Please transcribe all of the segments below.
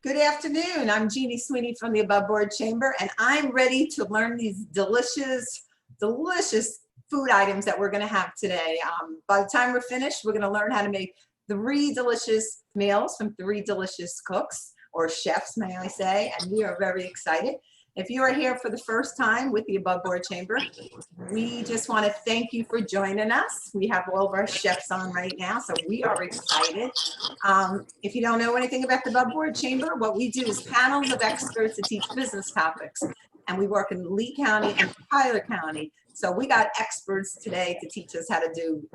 Good afternoon. I'm Jeannie Sweeney from the Above Board Chamber, and I'm ready to learn these delicious food items that we're going to have today. By the time we're finished, we're going to learn how to make 3 delicious meals from 3 delicious cooks, or chefs, may I say, and we are very excited. If you are here for the first time with the Above Board Chamber, we just want to thank you for joining us. We have all of our chefs on right now, so we are excited. If you don't know anything about the Above Board Chamber, what we do is panels of experts to teach business topics, and we work in Lee County and Tyler County. So we got experts today to teach us how to do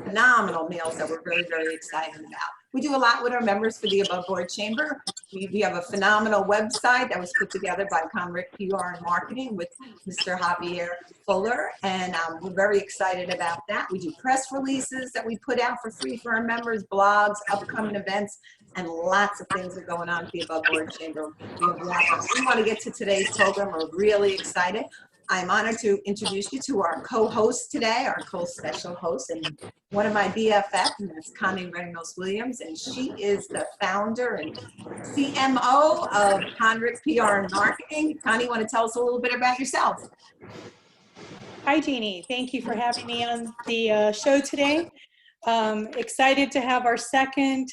phenomenal meals that we're very, very excited about. We do a lot with our members for the Above Board Chamber. We have a phenomenal website that was put together by Conrick PR and Marketing with Mr. Javier Fuller, and we're very excited about that. We do press releases that we put out for free for our members, blogs, upcoming events, and lots of things are going on at the Above Board Chamber. We want to get to today's program. We're really excited. I'm honored to introduce you to our co-host today, our co-special host, and one of my BFF, and that's Connie Reynolds-Williams, and she is the founder and CMO of Conrick PR and Marketing. Connie, you want to tell us a little bit about yourself? Hi, Jeannie. Thank you for having me on the show today. Excited to have our second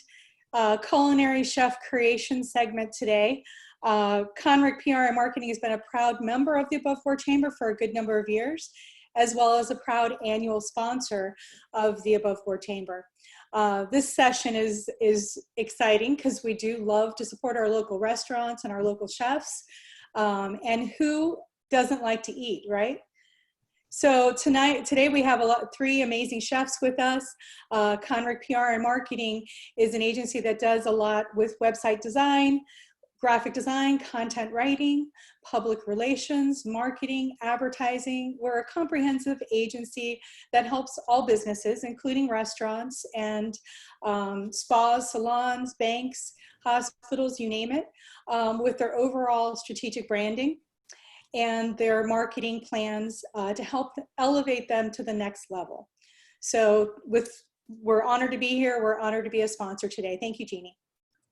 culinary chef creation segment today. Conrick PR and Marketing has been a proud member of the Above Board Chamber for a good number of years, as well as a proud annual sponsor of the Above Board Chamber. This session is exciting because we do love to support our local restaurants and our local chefs. And who doesn't like to eat, right? So today we have 3 amazing chefs with us. Conrick PR and Marketing is an agency that does a lot with website design, graphic design, content writing, public relations, marketing, advertising. We're a comprehensive agency that helps all businesses, including restaurants and spas, salons, banks, hospitals, you name it, with their overall strategic branding and their marketing plans to help elevate them to the next level. So we're honored to be here. We're honored to be a sponsor today. Thank you, Jeannie.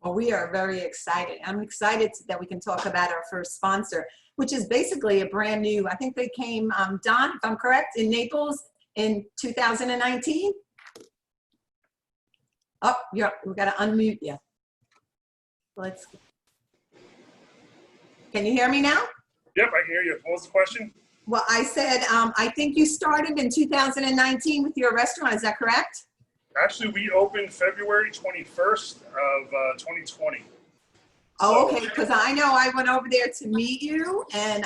Well, we are very excited. I'm excited that we can talk about our first sponsor, which is basically a brand new, I think they came, Don, if I'm correct, in Naples in 2019. Oh, we got to unmute you. Can you hear me now? Yep, I can hear you. What was the question? Well, I said, I think you started in 2019 with your restaurant. Is that correct? Actually, we opened February 21st of 2020. Oh, okay, because I know I went over there to meet you, and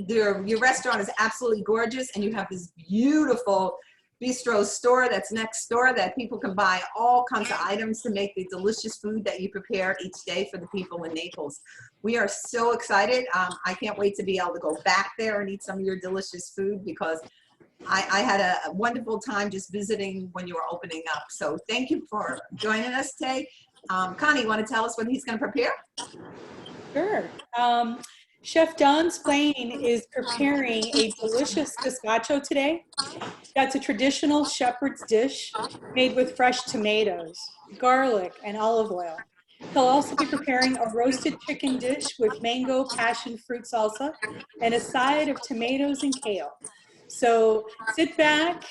your restaurant is absolutely gorgeous, and you have this beautiful bistro store that's next door that people can buy all kinds of items to make the delicious food that you prepare each day for the people in Naples. We are so excited. I can't wait to be able to go back there and eat some of your delicious food, because I had a wonderful time just visiting when you were opening up. So thank you for joining us today. Connie, you want to tell us what he's going to prepare? Sure. Chef Don Splain is preparing a delicious gazpacho today. That's a traditional shepherd's dish made with fresh tomatoes, garlic, and olive oil. He'll also be preparing a roasted chicken dish with mango passion fruit salsa and a side of tomatoes and kale. So sit back,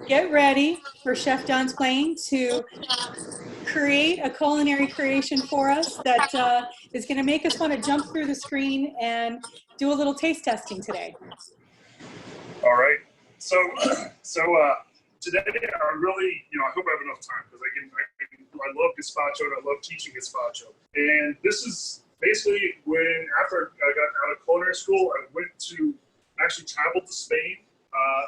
get ready for Chef Don Splain to create a culinary creation for us that is going to make us want to jump through the screen and do a little taste testing today. All right. So today I really, I hope I have enough time, because I love gazpacho and I love teaching gazpacho. And this is basically after I got out of culinary school, I actually traveled to Spain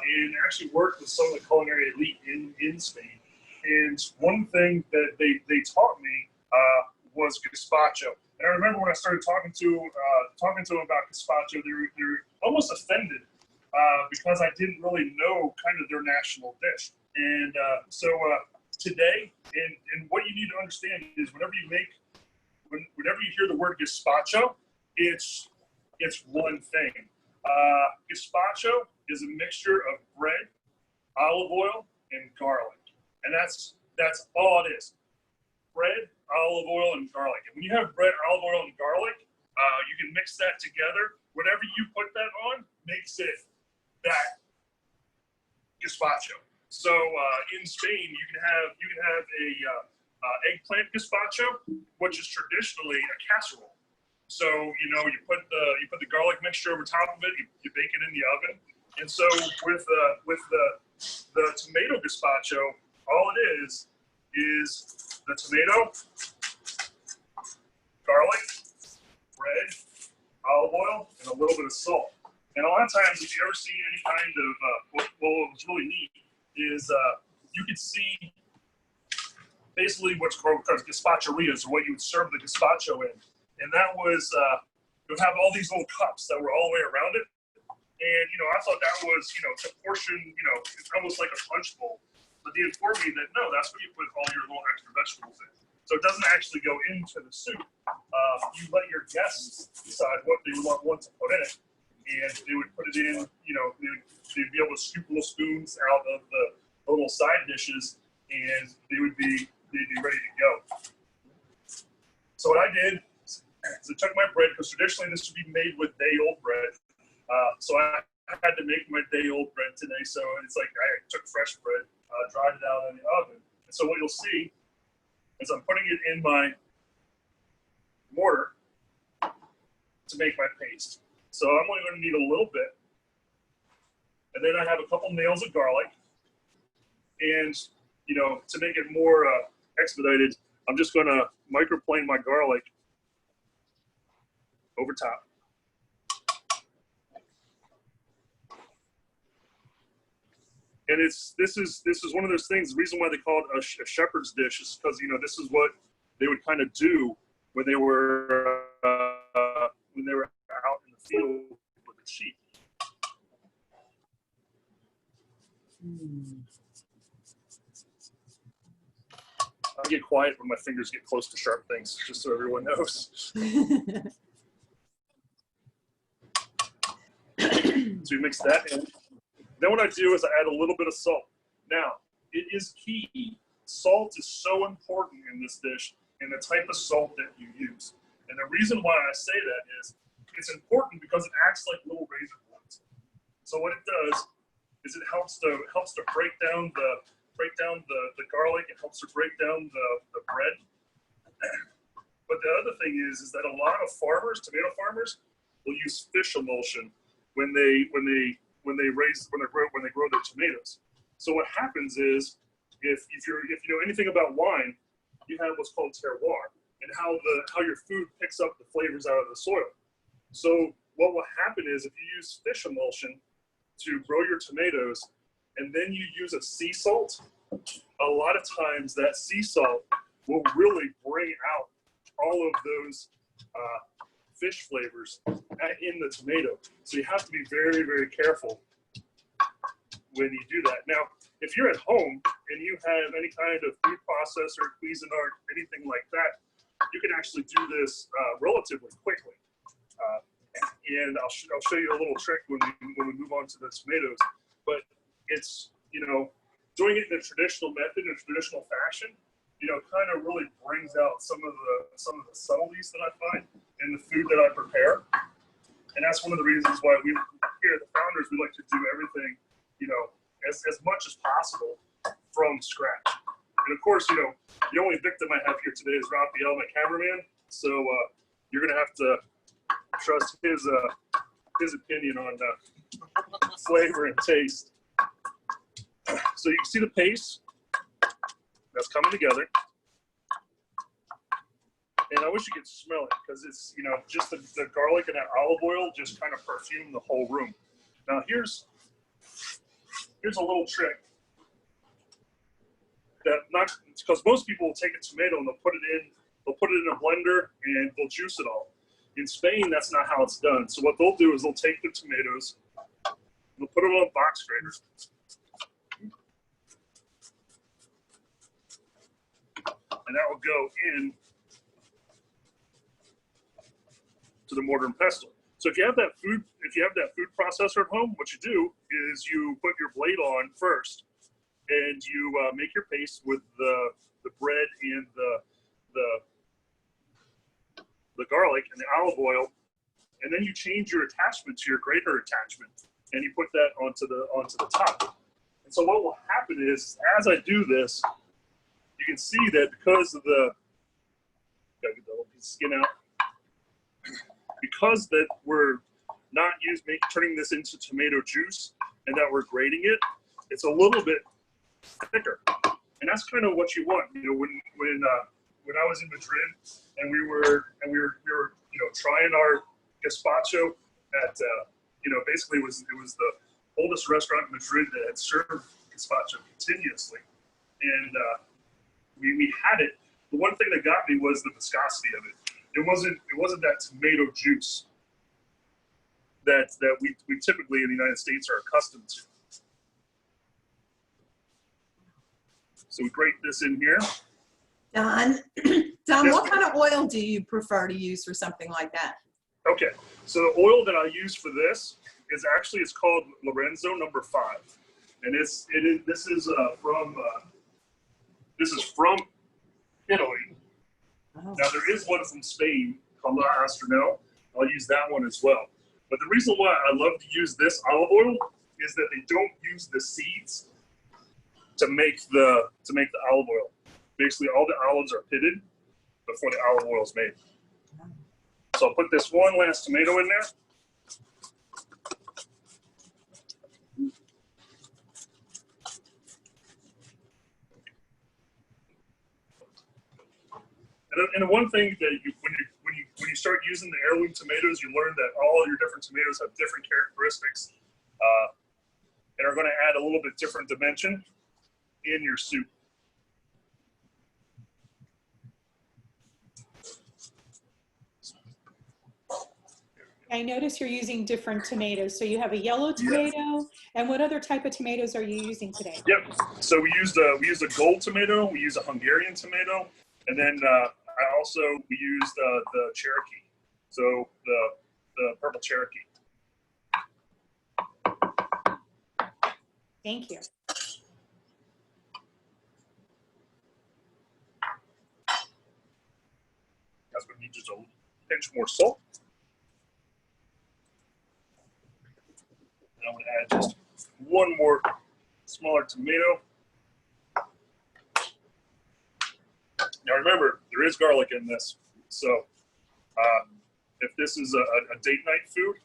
and actually worked with some of the culinary elite in Spain. And one thing that they taught me was gazpacho. And I remember when I started talking to them about gazpacho, they were almost offended because I didn't really know kind of their national dish. And so today, and what you need to understand is whenever you hear the word gazpacho, it's one thing. Gazpacho is a mixture of bread, olive oil, and garlic. And that's all it is. Bread, olive oil, and garlic. And when you have bread, olive oil, and garlic, you can mix that together. Whatever you put that on makes it that gazpacho. So in Spain, you can have a eggplant gazpacho, which is traditionally a casserole. So you put the garlic mixture over top of it. You bake it in the oven. And so with the tomato gazpacho, all it is the tomato, garlic, bread, olive oil, and a little bit of salt. And a lot of times, if you ever see any kind of what was really neat is you could see basically what's called gazpacherias, or what you would serve the gazpacho in. And that was, you would have all these little cups that were all the way around it. And, I thought that was, to portion, it's almost like a punch bowl. But they informed me that, no, that's where you put all your little extra vegetables in. So it doesn't actually go into the soup. You let your guests decide what they want to put in it. And they would put it in, they'd be able to scoop little spoons out of the little side dishes, and they'd be ready to go. So what I did is I took my bread, because traditionally this would be made with day-old bread. So I had to make my day-old bread today. So it's like I took fresh bread, dried it out in the oven. And so what you'll see is I'm putting it in my mortar to make my paste. So I'm only going to need a little bit. And then I have a couple nails of garlic. And, to make it more expedited, I'm just going to microplane my garlic over top. And this is one of those things. The reason why they call it a shepherd's dish is because this is what they would kind of do when they were out in the field with the sheep. I get quiet when my fingers get close to sharp things, just so everyone knows. So you mix that in. Then what I do is I add a little bit of salt. Now, it is key. Salt is so important in this dish, and the type of salt that you use. And the reason why I say that is it's important because it acts like little razor blades. So what it does is it helps to break down the garlic. It helps to break down the bread. But the other thing is that a lot of tomato farmers, will use fish emulsion when they grow their tomatoes. So what happens is, if you know anything about wine, you have what's called terroir, and how your food picks up the flavors out of the soil. So what will happen is, if you use fish emulsion to grow your tomatoes, and then you use a sea salt, a lot of times that sea salt will really bring out all of those fish flavors in the tomato. So you have to be very, very careful when you do that. Now, if you're at home and you have any kind of food processor, Cuisinart, anything like that, you can actually do this relatively quickly. And I'll show you a little trick when we move on to the tomatoes. But it's, doing it in a traditional method, in a traditional fashion, kind of really brings out some of the subtleties that I find in the food that I prepare. And that's one of the reasons why we here at the Founders, we like to do everything, as much as possible from scratch. And of course, the only victim I have here today is Raphael, my cameraman. So you're gonna have to trust his opinion on flavor and taste. So you can see the paste that's coming together. And I wish you could smell it, because it's, just the garlic and that olive oil just kind of perfume the whole room. Now here's a little trick that because most people will take a tomato and they'll put it in a blender and they'll juice it all. In Spain, that's not how it's done. So what they'll do is they'll take the tomatoes, they'll put them on a box grater, and that will go in to the mortar and pestle. So if you have that food processor at home, what you do is you put your blade on first, and you make your paste with the bread and garlic and the olive oil, and then you change your attachment to your grater attachment, and you put that onto the top. And so what will happen is, as I do this, you can see that because of the, gotta get the little piece of skin out, because that we're not turning this into tomato juice, and that we're grating it, it's a little bit thicker. And that's kind of what you want. You know, when I was in Madrid and we were trying our gazpacho at basically it was the oldest restaurant in Madrid that had served gazpacho continuously, and we had it. The one thing that got me was the viscosity of it. It wasn't that tomato juice that we typically in the United States are accustomed to. So we grate this in here. Don, Yes. what kind of oil do you prefer to use for something like that? Okay, so the oil that I use for this is actually, it's called Lorenzo number 5, and this is from Italy. Oh. Now there is one from Spain called La Astronel. I'll use that one as well. But the reason why I love to use this olive oil is that they don't use the seeds to make the olive oil. Basically, all the olives are pitted before the olive oil is made. So I'll put this one last tomato in there. And the one thing that when you start using the heirloom tomatoes, you learn that all your different tomatoes have different characteristics and are going to add a little bit different dimension in your soup. I notice you're using different tomatoes. So you have a yellow tomato, and what other type of tomatoes are you using today? Yep. So we used a gold tomato, we use a Hungarian tomato, and then we used the Cherokee. So the purple Cherokee. Thank you. That's going to need just a pinch more salt. And I'm going to add just one more smaller tomato. Now remember, there is garlic in this, so if this is a date night food,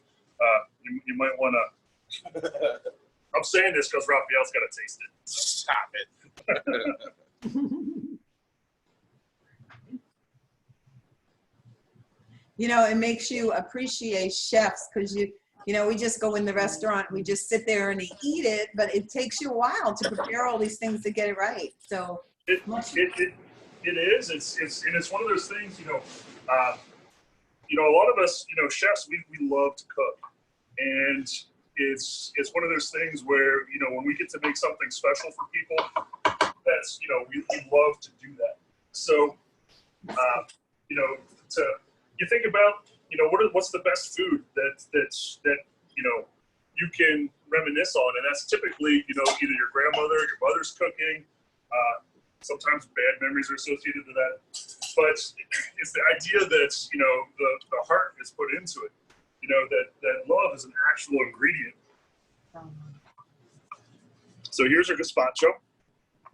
you might want to. I'm saying this because Raphael's got to taste it. Stop it. You know, it makes you appreciate chefs because we just go in the restaurant, we just sit there and eat it, but it takes you a while to prepare all these things to get it right. So it is. It's one of those things. A lot of us, chefs, we love to cook, and it's one of those things where when we get to make something special for people, that's we love to do that. So you think about what's the best food that you can reminisce on, and that's typically either your grandmother, your mother's cooking. Sometimes bad memories are associated with that, but it's the idea that the heart is put into it. That love is an actual ingredient. So here's your gazpacho.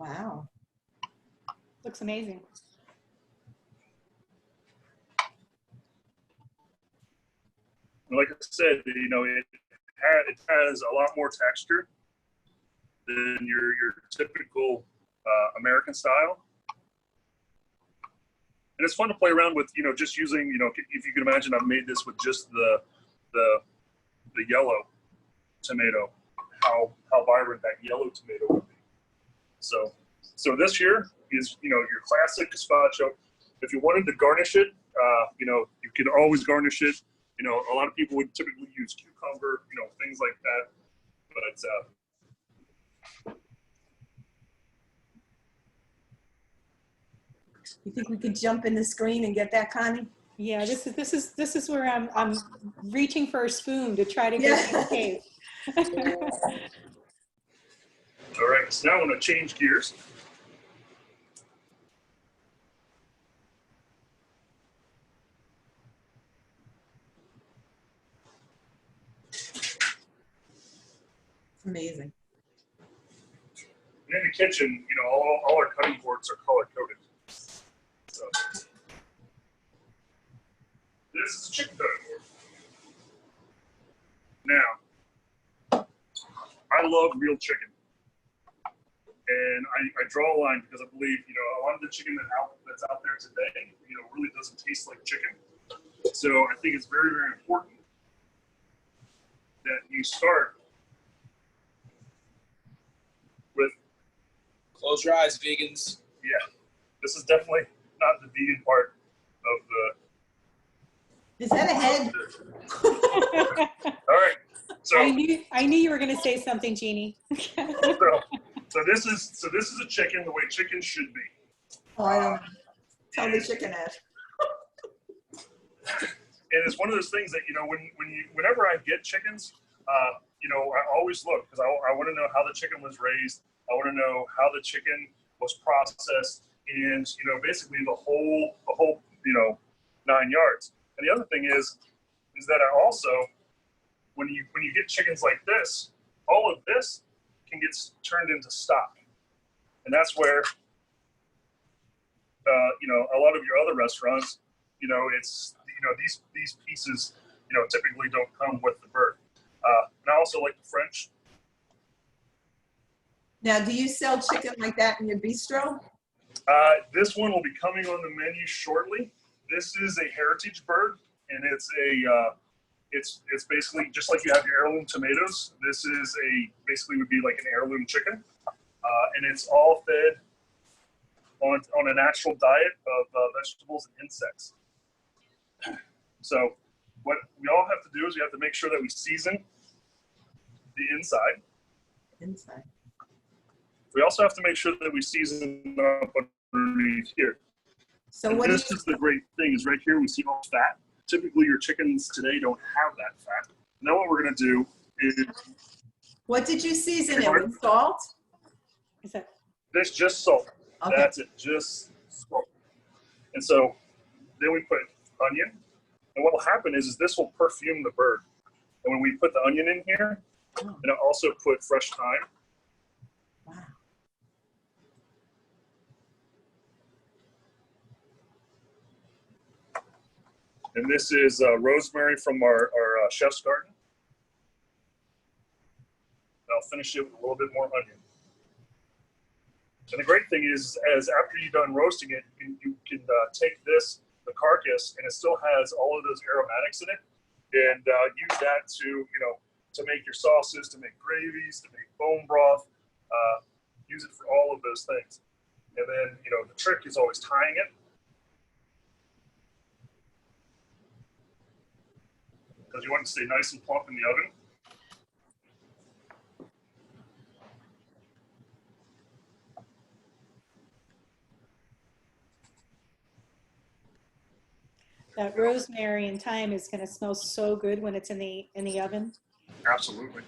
wow. Looks amazing. And like I said, it has a lot more texture than your typical American style. And it's fun to play around with, just using, if you can imagine, I've made this with just the yellow tomato, how vibrant that yellow tomato would be. So this here is, your classic gazpacho. If you wanted to garnish it, you can always garnish it. A lot of people would typically use cucumber, things like that. But You think we could jump in the screen and get that, Connie? Yeah, this is where I'm reaching for a spoon to try to get to the cave. all right, so now I'm going to change gears. It's amazing. And in the kitchen, you know, all our cutting boards are color coded. So this is a chicken cutting board. Now, I love real chicken. And I draw a line because I believe, you know, a lot of the chicken that's out there today, you know, really doesn't taste like chicken. So I think it's very, very important that you start with, Close your eyes, vegans. yeah, this is definitely not the vegan part of the. Is that a head? All right. So, I knew you were going to say something, Jeannie. so this is a chicken the way chicken should be. Oh, I don't know. Tell the chicken head. And it's one of those things that, you know, whenever I get chickens, you know, I always look because I want to know how the chicken was raised. I want to know how the chicken was processed, and you know, basically the whole you know, 9 yards. And the other thing is that I also, when you get chickens like this, all of this can get turned into stock, and that's where you know, a lot of your other restaurants, you know, it's, you know, these pieces, you know, typically don't come with the bird. And I also like the French. Now, do you sell chicken like that in your bistro? This one will be coming on the menu shortly. This is a heritage bird, and it's basically just like you have your heirloom tomatoes. This is basically would be like an heirloom chicken, and it's all fed on a natural diet of vegetables and insects. So what we all have to do is we have to make sure that we season the inside. Inside. We also have to make sure that we season up underneath here. So And what do you, this is the great thing is right here we see all fat. Typically your chickens today don't have that fat. Now what we're gonna do is what did you season it with? Salt? Is that this just salt. Okay. That's it, just salt. And so then we put onion. And what will happen is this will perfume the bird. And when we put the onion in here, Oh, and I also put fresh thyme. wow. And this is rosemary from our chef's garden. And I'll finish it with a little bit more onion. And the great thing is after you're done roasting it, you can take the carcass, and it still has all of those aromatics in it, and use that to, you know, to make your sauces, to make gravies, to make bone broth, use it for all of those things. And then, you know, the trick is always tying it. Because you want it to stay nice and plump in the oven. that rosemary and thyme is going to smell so good when it's in the oven? Absolutely.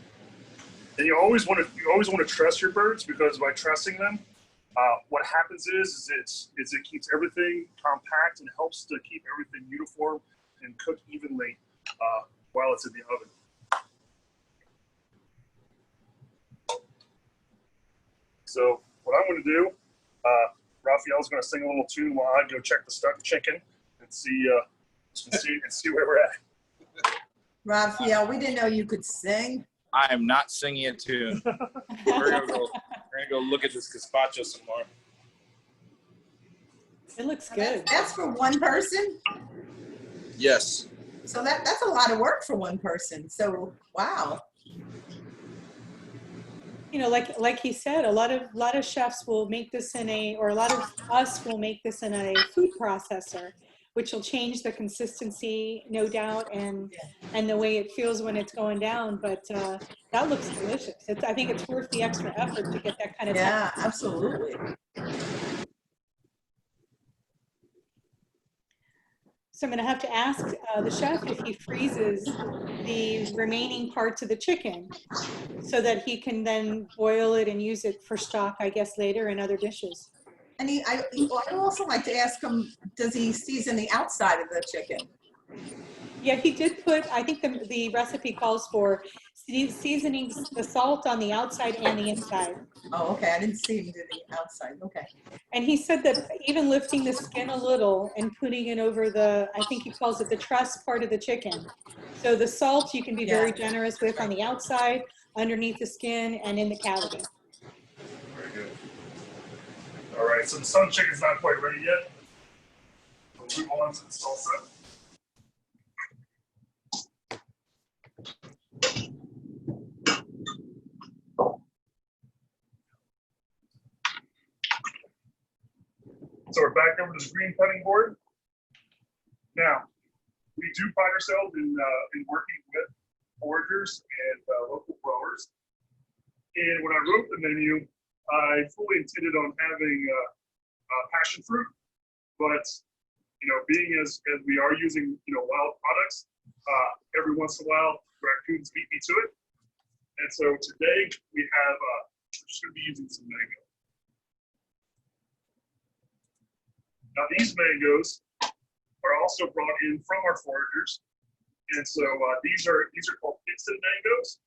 And you always want to truss your birds, because by trussing them, what happens is it keeps everything compact and helps to keep everything uniform and cook evenly while it's in the oven. So what I'm going to do, Raphael's going to sing a little tune while I go check the stuck chicken and see where we're at. Raphael, we didn't know you could sing. I am not singing a tune. We're gonna go look at this gazpacho some more. It looks good. That's for one person? Yes. So that's a lot of work for one person. So, wow. You know, like he said, a lot of chefs will make this or a lot of us will make this in a food processor, which will change the consistency, no doubt, and the way it feels when it's going down. But that looks delicious. I think it's worth the extra effort to get that kind of Yeah, absolutely. So I'm going to have to ask the chef if he freezes the remaining parts of the chicken so that he can then boil it and use it for stock, I guess, later in other dishes. And I'd also like to ask him, does he season the outside of the chicken? Yeah, he did put, I think the recipe calls for seasoning the salt on the outside and the inside. Oh, okay, I didn't see him do the outside, okay. And he said that even lifting the skin a little and putting it over the, I think he calls it the truss part of the chicken. So the salt you can be very Yeah. generous with on the outside, underneath the skin, and in the cavity. Very good. All right, so the sun chicken's not quite ready yet. We'll move on to the salsa. So we're back over to the green cutting board. Now, we do pride ourselves in working with foragers and local growers. And when I wrote the menu, I fully intended on having passion fruit, but being as we are using wild products, every once in a while raccoons beat me to it. And so today we have we're just going to be using some mango. Now these mangoes are also brought in from our foragers, and so these are called instant mangoes.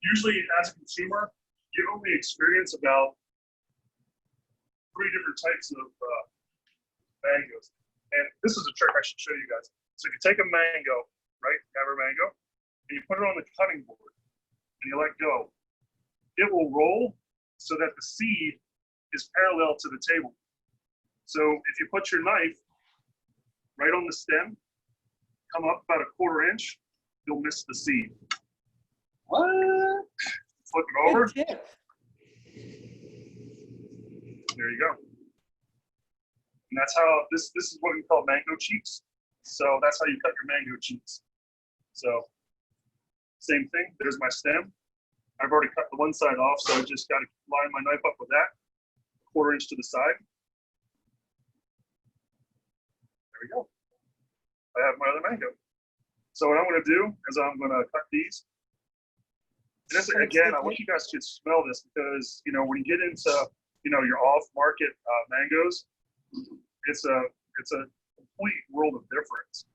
Usually, as a consumer, you only experience about 3 different types of mangoes, and this is a trick I should show you guys. So if you take a mango, right, you have a mango, and you put it on the cutting board, and you let go, it will roll so that the seed is parallel to the table. So if you put your knife right on the stem, come up about 1/4 inch, you'll miss the seed. What? Flip it over. Good tip. There you go. And that's how this is what we call mango cheeks. So that's how you cut your mango cheeks. So same thing. There's my stem. I've already cut the one side off, so I just got to line my knife up with that. 1/4 inch to the side. There we go. I have my other mango. So what I'm going to do is I'm going to cut these. And this, again, I wish you guys could smell this because, when you get into, your off-market mangoes, it's a complete world of difference.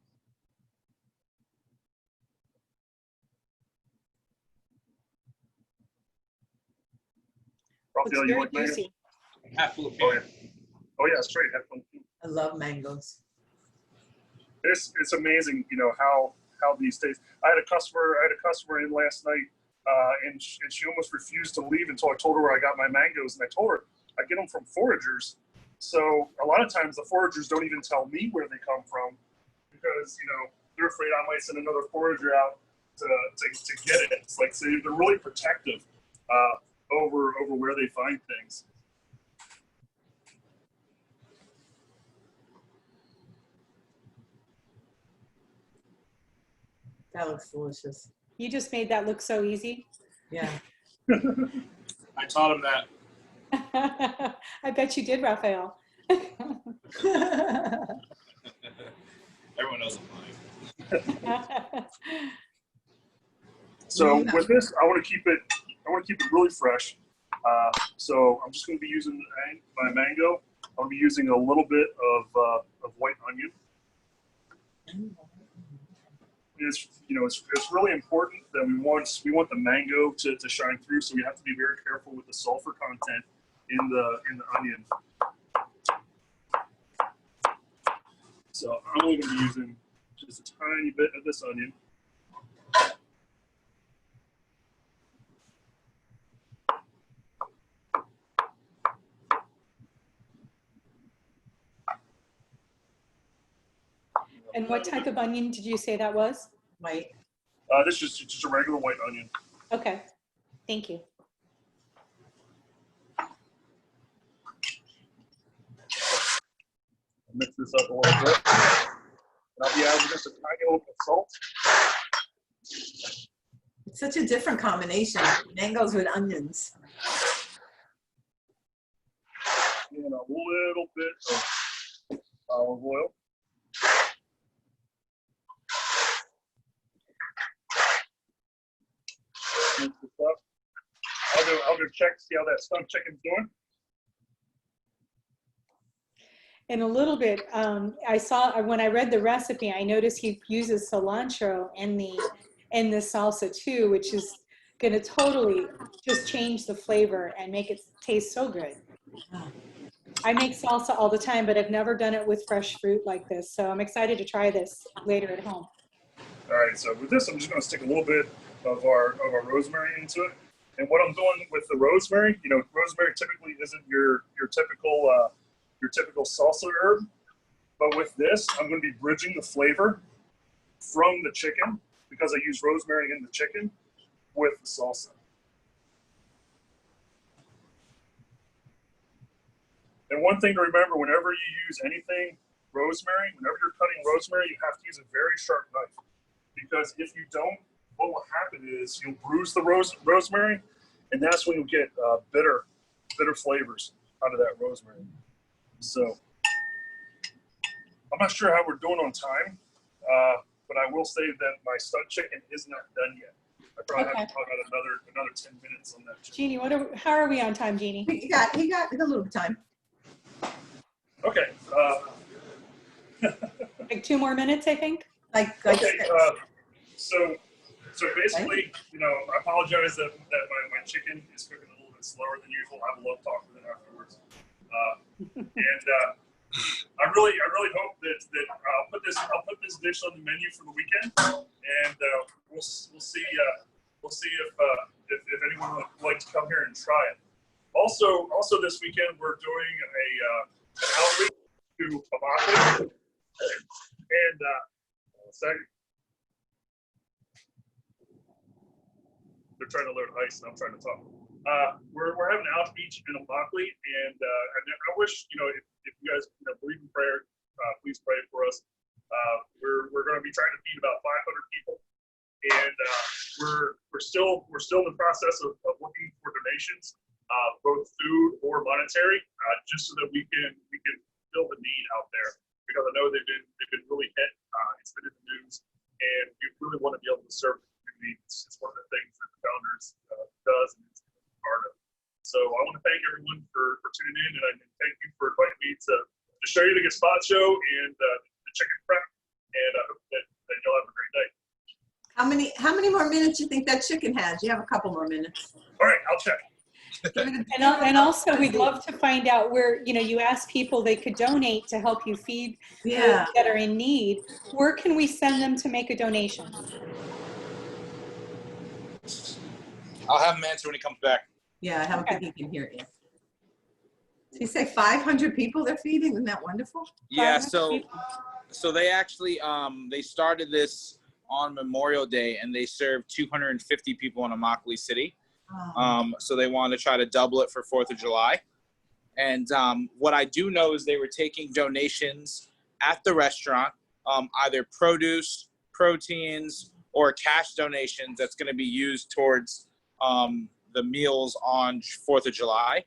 Looks Raphael, you very like mango? juicy. Half full of Oh yeah. Oh yeah, straight. Have fun. I love mangoes. It's amazing, how these taste. I had a customer in last night, and she almost refused to leave until I told her where I got my mangoes, and I told her I get them from foragers. So a lot of times the foragers don't even tell me where they come from because they're afraid I might send another forager out to get it. It's like, so they're really protective over where they find things. That looks delicious. You just made that look so easy. Yeah. I taught him that. I bet you did, Raphael. Everyone knows I'm lying. So with this, I want to keep it really fresh. So I'm just going to be using my mango. I'll be using a little bit of white onion. It's really important that we want the mango to shine through. So we have to be very careful with the sulfur content in the onion. So I'm only going to be using just a tiny bit of this onion. And what type of onion did you say that was? White. This is just a regular white onion. Okay, thank you. Mix this up a little bit. And I'll be adding just a tiny little bit of salt. It's such a different combination. Mangoes with onions. And a little bit of olive oil. Mix this up. I'll go check, see how that stuffed chicken's doing. In a little bit, I saw when I read the recipe, I noticed he uses cilantro in in this salsa too, which is going to totally just change the flavor and make it taste so good. I make salsa all the time, but I've never done it with fresh fruit like this. So I'm excited to try this later at home. All right, so with this, I'm just going to stick a little bit of our rosemary into it. And what I'm doing with the rosemary, you know, rosemary typically isn't your typical salsa herb, but with this, I'm going to be bridging the flavor from the chicken, because I use rosemary in the chicken, with the salsa. And one thing to remember, whenever you use anything rosemary, whenever you're cutting rosemary, you have to use a very sharp knife, because if you don't, what will happen is you'll bruise the rosemary, and that's when you get bitter flavors out of that rosemary. So I'm not sure how we're doing on time, but I will say that my stud chicken is not done yet. I probably have to talk about another 10 minutes on that chicken. Jeannie, how are we on time, Jeannie? He got a little time. Okay. Like 2 more minutes, I think. Like Okay. So basically, you know, I apologize that my chicken is cooking a little bit slower than usual. I love talking to them afterwards. And I really hope that I'll put this dish on the menu for the weekend, and we'll see if anyone would like to come here and try it. Also this weekend we're doing an outreach to Immokalee, and second. They're trying to learn ice, and I'm trying to talk. We're having an outreach in Immokalee, and I wish, you know, if you guys believe in prayer, please pray for us. We're going to be trying to feed about 500 people, and we're still in the process of looking for donations, both food or monetary, just so that we can fill the need out there, because I know they've been really hit. It's been in the news, and we really want to be able to serve the community. It's one of the things that the Founders does, and it's part of. So I want to thank everyone for tuning in, and I thank you for inviting me to show you the gazpacho and the chicken prep, and I hope that you'll have a great day. How many more minutes do you think that chicken has? You have a couple more minutes. All right, I'll check. And also, we'd love to find out where, you know, you asked people they could donate to help you feed those that are in need. Where can we send them to make a donation? I'll have him answer when he comes back. Yeah, I don't think he can hear you. Did you say 500 people they're feeding? Isn't that wonderful? Yeah, so they actually they started this on Memorial Day, and they served 250 people in Immokalee City. So they wanted to try to double it for 4th of July. And what I do know is they were taking donations at the restaurant, either produce, proteins, or cash donations that's going to be used towards the meals on 4th of July.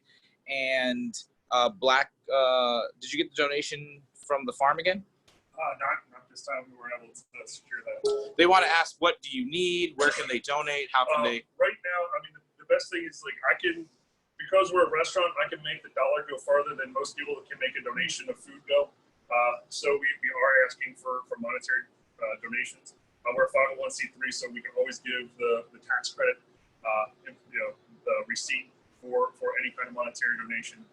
And did you get the donation from the farm again? Not this time. We weren't able to secure that. They want to ask, what do you need? Where can they donate? How can they? Right now, I mean, the best thing is, like, because we're a restaurant, I can make the dollar go farther than most people that can make a donation of food go. So we are asking for monetary donations. We're a 501c3, so we can always give the tax credit, the receipt for any kind of monetary donation.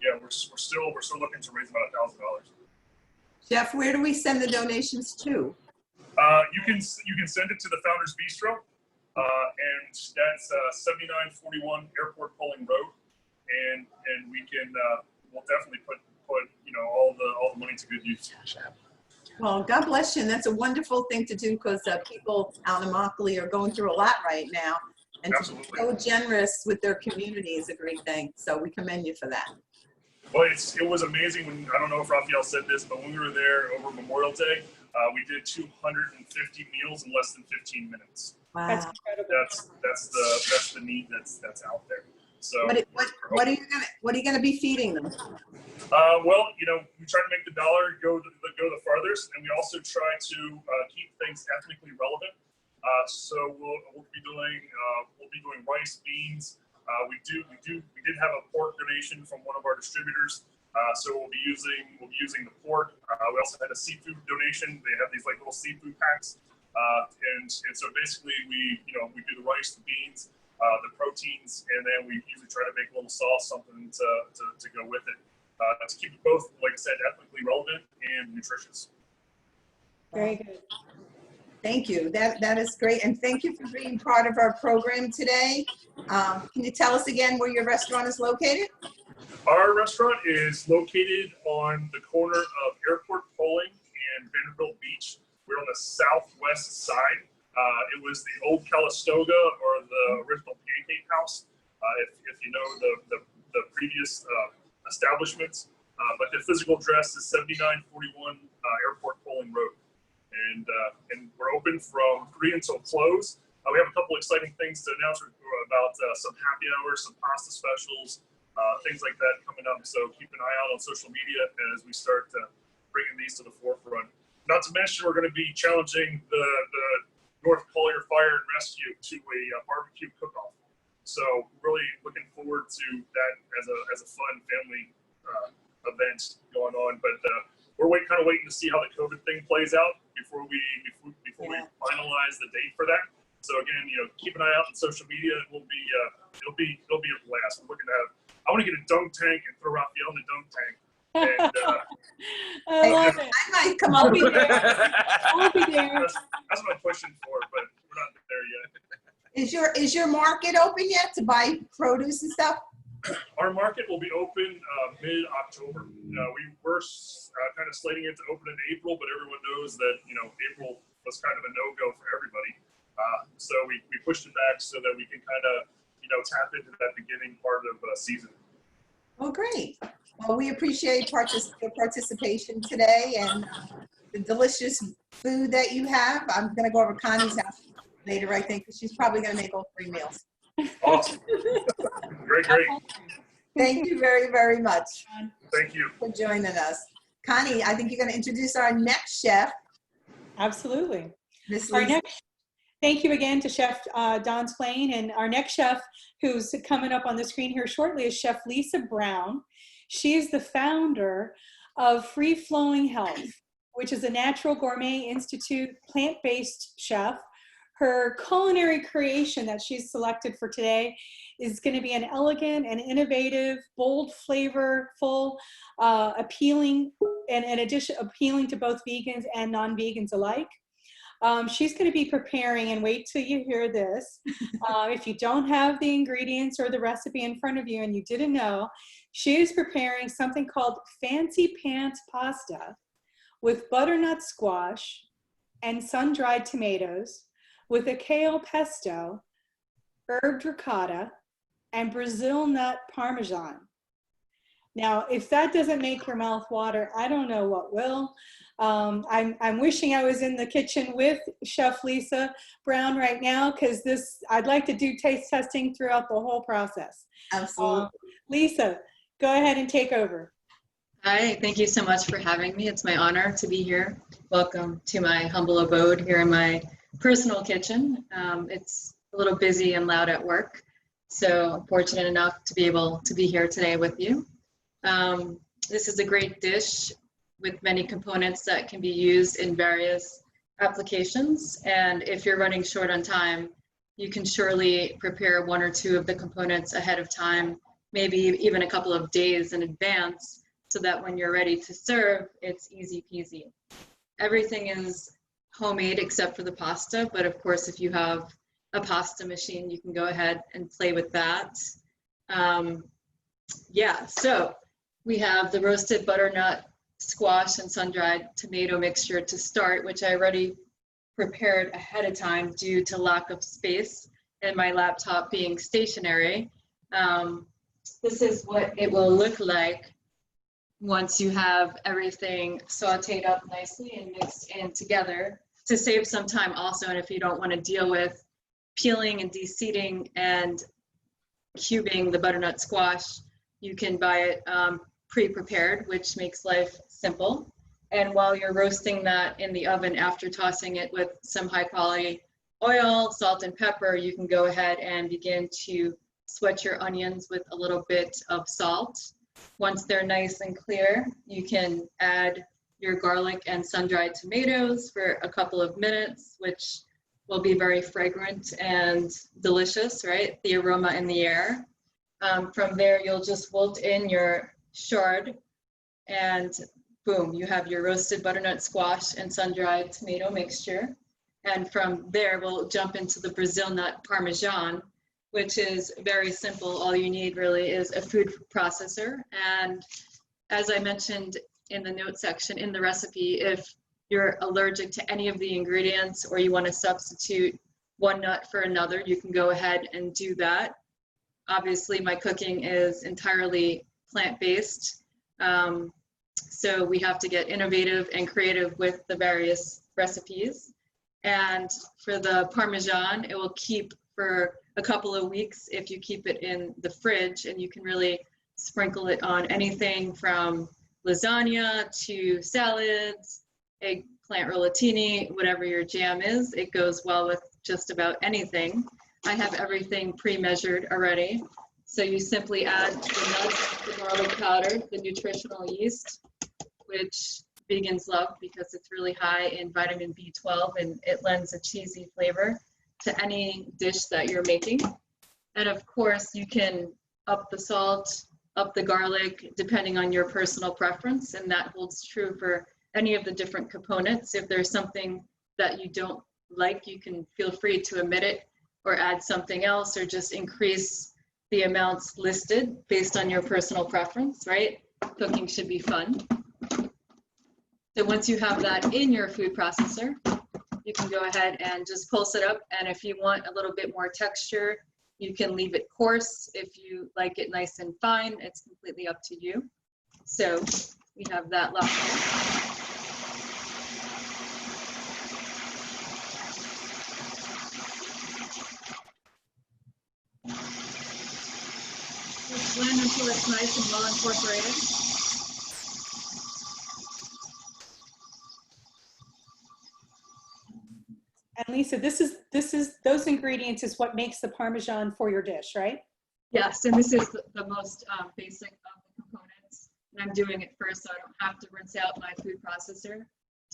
Yeah, we're still looking to raise about $1,000. Jeff, where do we send the donations to? You can send it to the Founders Bistro, and that's 7941 Airport Pulling Road, and we'll definitely put all the money to good use. Well, God bless you, and that's a wonderful thing to do, because people out in Immokalee are going through a lot right now, and Absolutely. to be so generous with their community is a great thing. So we commend you for that. Well, it was amazing when, I don't know if Raphael said this, but when we were there over Memorial Day, we did 250 meals in less than 15 minutes. Wow. That's incredible. That's the need that's out there. So what are you gonna be feeding them? Well, we try to make the dollar go the farthest, and we also try to keep things ethnically relevant. So we'll be doing rice, beans. We did have a pork donation from one of our distributors, so we'll be using the pork. We also had a seafood donation. They have these like little seafood packs, And so basically we do the rice, the beans, the proteins, and then we usually try to make a little sauce, something to go with it, to keep it both, like I said, ethnically relevant and nutritious. Very good. Thank you. That is great. And thank you for being part of our program today. Can you tell us again where your restaurant is located? Our restaurant is located on the corner of Airport Polling and Vanderbilt Beach. We're on the southwest side. It was the old Calistoga, or the original Pancake House, if you know the previous establishments. But the physical address is 7941 Airport Polling Road. And we're open from 3 until close. We have a couple exciting things to announce about some happy hours, some pasta specials, things like that coming up. So keep an eye out on social media as we start bringing these to the forefront. Not to mention, we're going to be challenging the North Collier Fire and Rescue to a barbecue cook-off. So really looking forward to that as a fun family event going on. But we're kind of waiting to see how the COVID thing plays out before we finalize the date for that. So again, keep an eye out on social media. It'll be a blast. We're looking to I want to get a dunk tank and throw Raphael in the dunk tank. And, I love it. I might come I'll up be with there. I'll be there. that's what I'm pushing for, but we're not there yet. Is your market open yet to buy produce and stuff? Our market will be open mid-October. We were kind of slating it to open in April, but everyone knows that April was kind of a no-go for everybody. So we pushed it back so that we can kind of tap into that beginning part of season. Oh, great. Well, we appreciate your participation today and the delicious food that you have. I'm going to go over Connie's house later, I think, because she's probably going to make all 3 meals. Awesome. Great. Thank you very, very much Thank you. for joining us. Connie, I think you're going to introduce our next chef, Absolutely. Miss Our Lisa. next, thank you again to Chef Don Swain. And our next chef, who's coming up on the screen here shortly, is Chef Lisa Brown. She is the founder of Free Flowing Health, which is a Natural Gourmet Institute plant-based chef. Her culinary creation that she's selected for today is going to be an elegant and innovative, bold, flavorful, appealing, and in addition, appealing to both vegans and non-vegans alike. She's going to be preparing, and wait till you hear this. If you don't have the ingredients or the recipe in front of you and you didn't know, she is preparing something called Fancy Pants Pasta with butternut squash and sun-dried tomatoes, with a kale pesto, herb ricotta, and Brazil nut parmesan. Now, if that doesn't make your mouth water, I don't know what will. I'm wishing I was in the kitchen with Chef Lisa Brown right now, because I'd like to do taste testing throughout the whole process. Absolutely. Lisa, go ahead and take over. Hi, thank you so much for having me. It's my honor to be here. Welcome to my humble abode here in my personal kitchen. It's a little busy and loud at work, so I'm fortunate enough to be able to be here today with you. This is a great dish with many components that can be used in various applications, and if you're running short on time, you can surely prepare 1 or 2 of the components ahead of time, maybe even a couple of days in advance, so that when you're ready to serve, it's easy peasy. Everything is homemade except for the pasta, but of course, if you have a pasta machine, you can go ahead and play with that. So we have the roasted butternut squash and sun-dried tomato mixture to start, which I already prepared ahead of time due to lack of space and my laptop being stationary. This is what it will look like once you have everything sauteed up nicely and mixed in together, to save some time also. And if you don't want to deal with peeling and de-seeding and cubing the butternut squash, you can buy it pre-prepared, which makes life simple. And while you're roasting that in the oven, after tossing it with some high quality oil, salt, and pepper, you can go ahead and begin to sweat your onions with a little bit of salt. Once they're nice and clear, you can add your garlic and sun-dried tomatoes for a couple of minutes, which will be very fragrant and delicious, right? The aroma in the air. From there, you'll just wilt in your chard, and boom, you have your roasted butternut squash and sun-dried tomato mixture. And from there, we'll jump into the Brazil nut Parmesan, which is very simple. All you need really is a food processor. And as I mentioned in the note section in the recipe, if you're allergic to any of the ingredients or you want to substitute one nut for another, you can go ahead and do that. Obviously, my cooking is entirely plant-based, so we have to get innovative and creative with the various recipes. And for the Parmesan, it will keep for a couple of weeks if you keep it in the fridge, and you can really sprinkle it on anything from lasagna to salads, eggplant rollatini, whatever your jam is. It goes well with just about anything. I have everything pre-measured already. So you simply add the nuts, the garlic powder, the nutritional yeast, which vegans love because it's really high in vitamin B12 and it lends a cheesy flavor to any dish that you're making. And of course, you can up the salt, up the garlic, depending on your personal preference. And that holds true for any of the different components. If there's something that you don't like, you can feel free to omit it or add something else, or just increase the amounts listed based on your personal preference, right? Cooking should be fun. So once you have that in your food processor, you can go ahead and just pulse it up. And if you want a little bit more texture, you can leave it coarse. If you like it nice and fine, it's completely up to you. So we have that left. Just blend until it's nice and well incorporated. And Lisa, this is those ingredients is what makes the Parmesan for your dish, right? Yes, and this is the most basic of the components. And I'm doing it first so I don't have to rinse out my food processor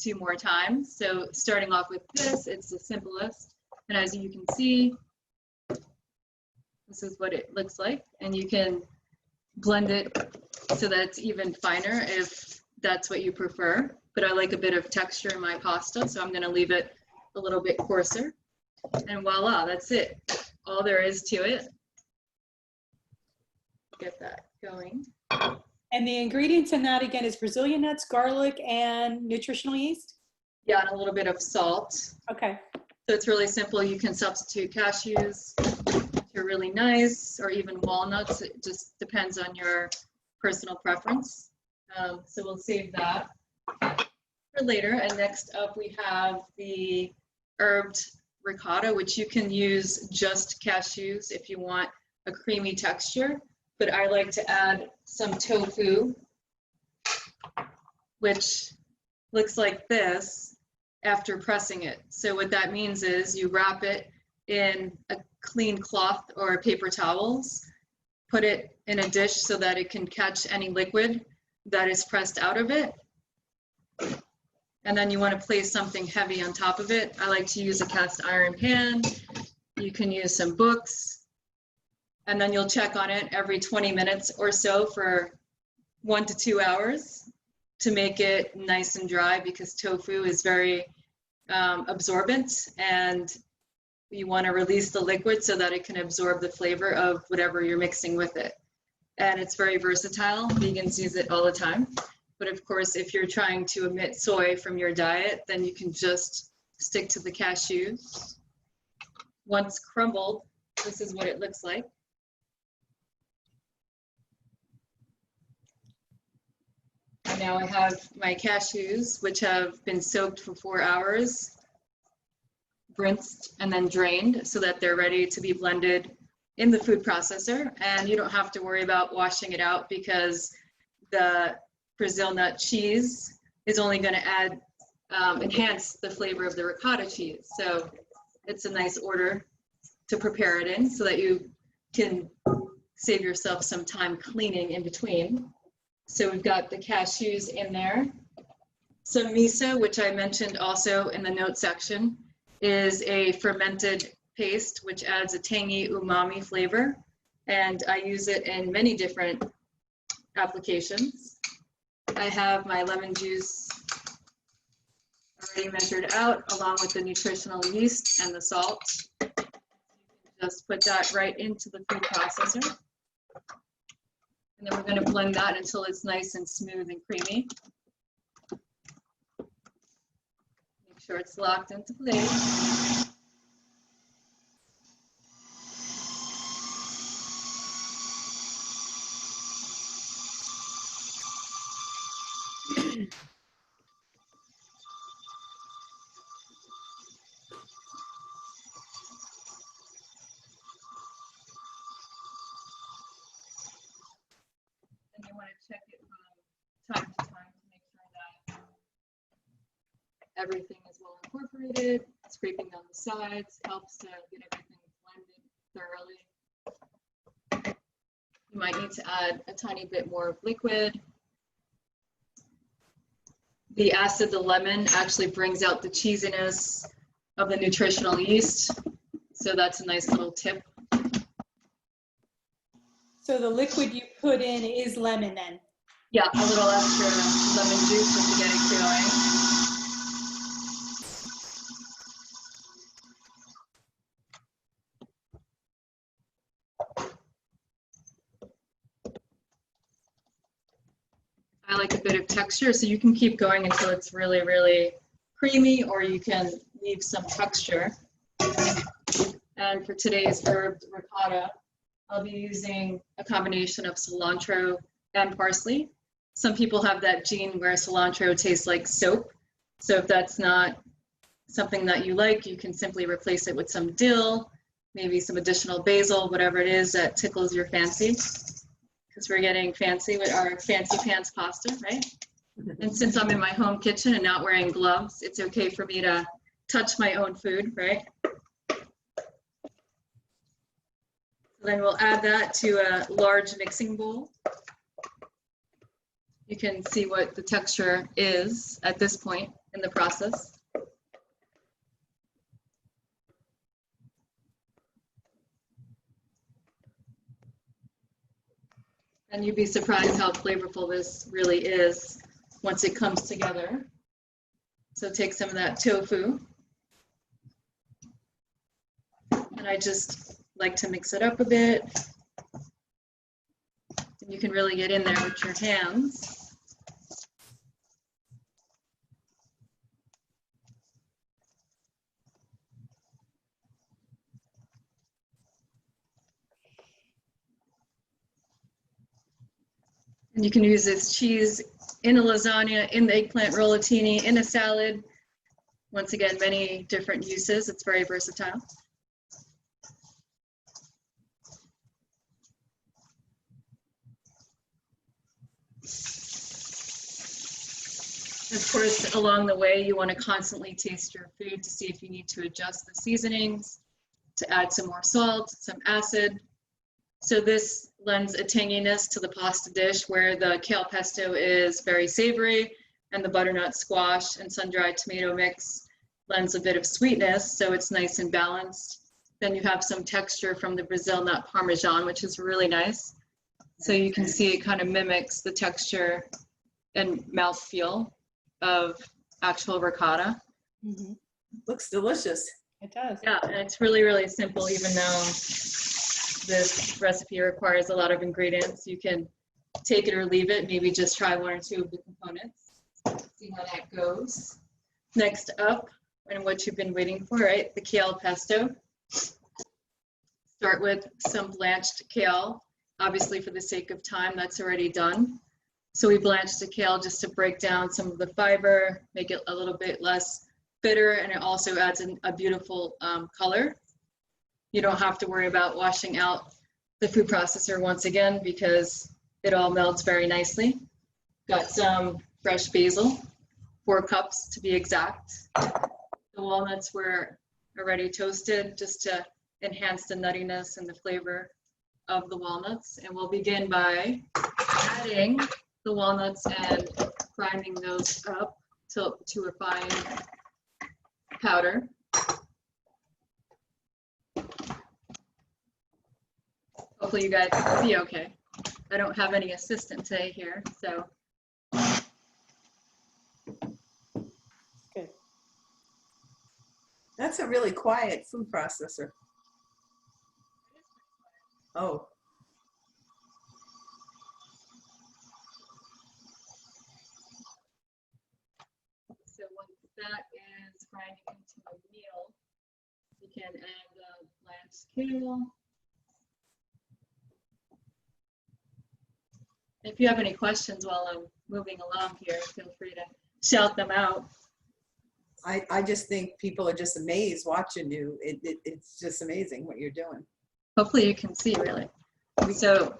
2 more times. So starting off with this, it's the simplest. And as you can see, this is what it looks like. And you can blend it so that it's even finer if that's what you prefer. But I like a bit of texture in my pasta, so I'm going to leave it a little bit coarser. And voila, that's it. All there is to it. Get that going. And the ingredients in that again is Brazilian nuts, garlic, and nutritional yeast? Yeah, and a little bit of salt. Okay. So it's really simple. You can substitute cashews if you're really nice, or even walnuts. It just depends on your personal preference. So we'll save that for later. And next up we have the herbed ricotta, which you can use just cashews if you want a creamy texture. But I like to add some tofu, which looks like this after pressing it. So what that means is you wrap it in a clean cloth or paper towels, put it in a dish so that it can catch any liquid that is pressed out of it. And then you want to place something heavy on top of it. I like to use a cast iron pan. You can use some books. And then you'll check on it every 20 minutes or so for 1 to 2 hours to make it nice and dry, because tofu is very absorbent, and you want to release the liquid so that it can absorb the flavor of whatever you're mixing with it. And it's very versatile. Vegans use it all the time. But of course, if you're trying to omit soy from your diet, then you can just stick to the cashews. Once crumbled, this is what it looks like. And now I have my cashews, which have been soaked for 4 hours, rinsed and then drained so that they're ready to be blended in the food processor. And you don't have to worry about washing it out, because the Brazil nut cheese is only going to add, enhance the flavor of the ricotta cheese. So it's a nice order to prepare it in so that you can save yourself some time cleaning in between. So we've got the cashews in there. Some miso, which I mentioned also in the note section, is a fermented paste which adds a tangy umami flavor, and I use it in many different applications. I have my lemon juice already measured out along with the nutritional yeast and the salt. Just put that right into the food processor. And then we're going to blend that until it's nice and smooth and creamy. Make sure it's locked into place. And you want to check it from time to time to make sure that everything is well incorporated. Scraping down the sides helps to get everything blended thoroughly. You might need to add a tiny bit more of liquid. The acid, the lemon, actually brings out the cheesiness of the nutritional yeast. So that's a nice little tip. So the liquid you put in is lemon then? Yeah, a little extra lemon juice just to get it going. I like a bit of texture, so you can keep going until it's really, really creamy, or you can leave some texture. And for today's herb ricotta, I'll be using a combination of cilantro and parsley. Some people have that gene where cilantro tastes like soap. So if that's not something that you like, you can simply replace it with some dill, maybe some additional basil, whatever it is that tickles your fancy. Because we're getting fancy with our fancy pants pasta, right? And since I'm in my home kitchen and not wearing gloves, it's okay for me to touch my own food, right? Then we'll add that to a large mixing bowl. You can see what the texture is at this point in the process. And you'd be surprised how flavorful this really is once it comes together. So take some of that tofu. And I just like to mix it up a bit. And you can really get in there with your hands. And you can use this cheese in a lasagna, in the eggplant rollatini, in a salad. Once again, many different uses. It's very versatile. Of course, along the way, you want to constantly taste your food to see if you need to adjust the seasonings, to add some more salt, some acid. So this lends a tanginess to the pasta dish where the kale pesto is very savory and the butternut squash and sun-dried tomato mix lends a bit of sweetness, so it's nice and balanced. Then you have some texture from the Brazil nut parmesan, which is really nice. So you can see it kind of mimics the texture and mouthfeel of actual ricotta. Mm-hmm. Looks delicious. It does. Yeah, and it's really, really simple, even though this recipe requires a lot of ingredients. You can take it or leave it, maybe just try one or two of the components, see how that goes. Next up, and what you've been waiting for, right? The kale pesto. Start with some blanched kale. Obviously, for the sake of time, that's already done. So we blanched the kale just to break down some of the fiber, make it a little bit less bitter, and it also adds a beautiful color. You don't have to worry about washing out the food processor once again because it all melts very nicely. Got some fresh basil, 4 cups to be exact. The walnuts were already toasted just to enhance the nuttiness and the flavor of the walnuts. And we'll begin by adding the walnuts and grinding those up. to a fine powder. Hopefully you guys can see okay. I don't have any assistant today here, so. Good. That's a really quiet food processor. Oh, So once that is grinding into a meal, you can add the blanched kale. If you have any questions while I'm moving along here, feel free to shout them out. I just think people are just amazed watching you. It's just amazing what you're doing. Hopefully you can see really. So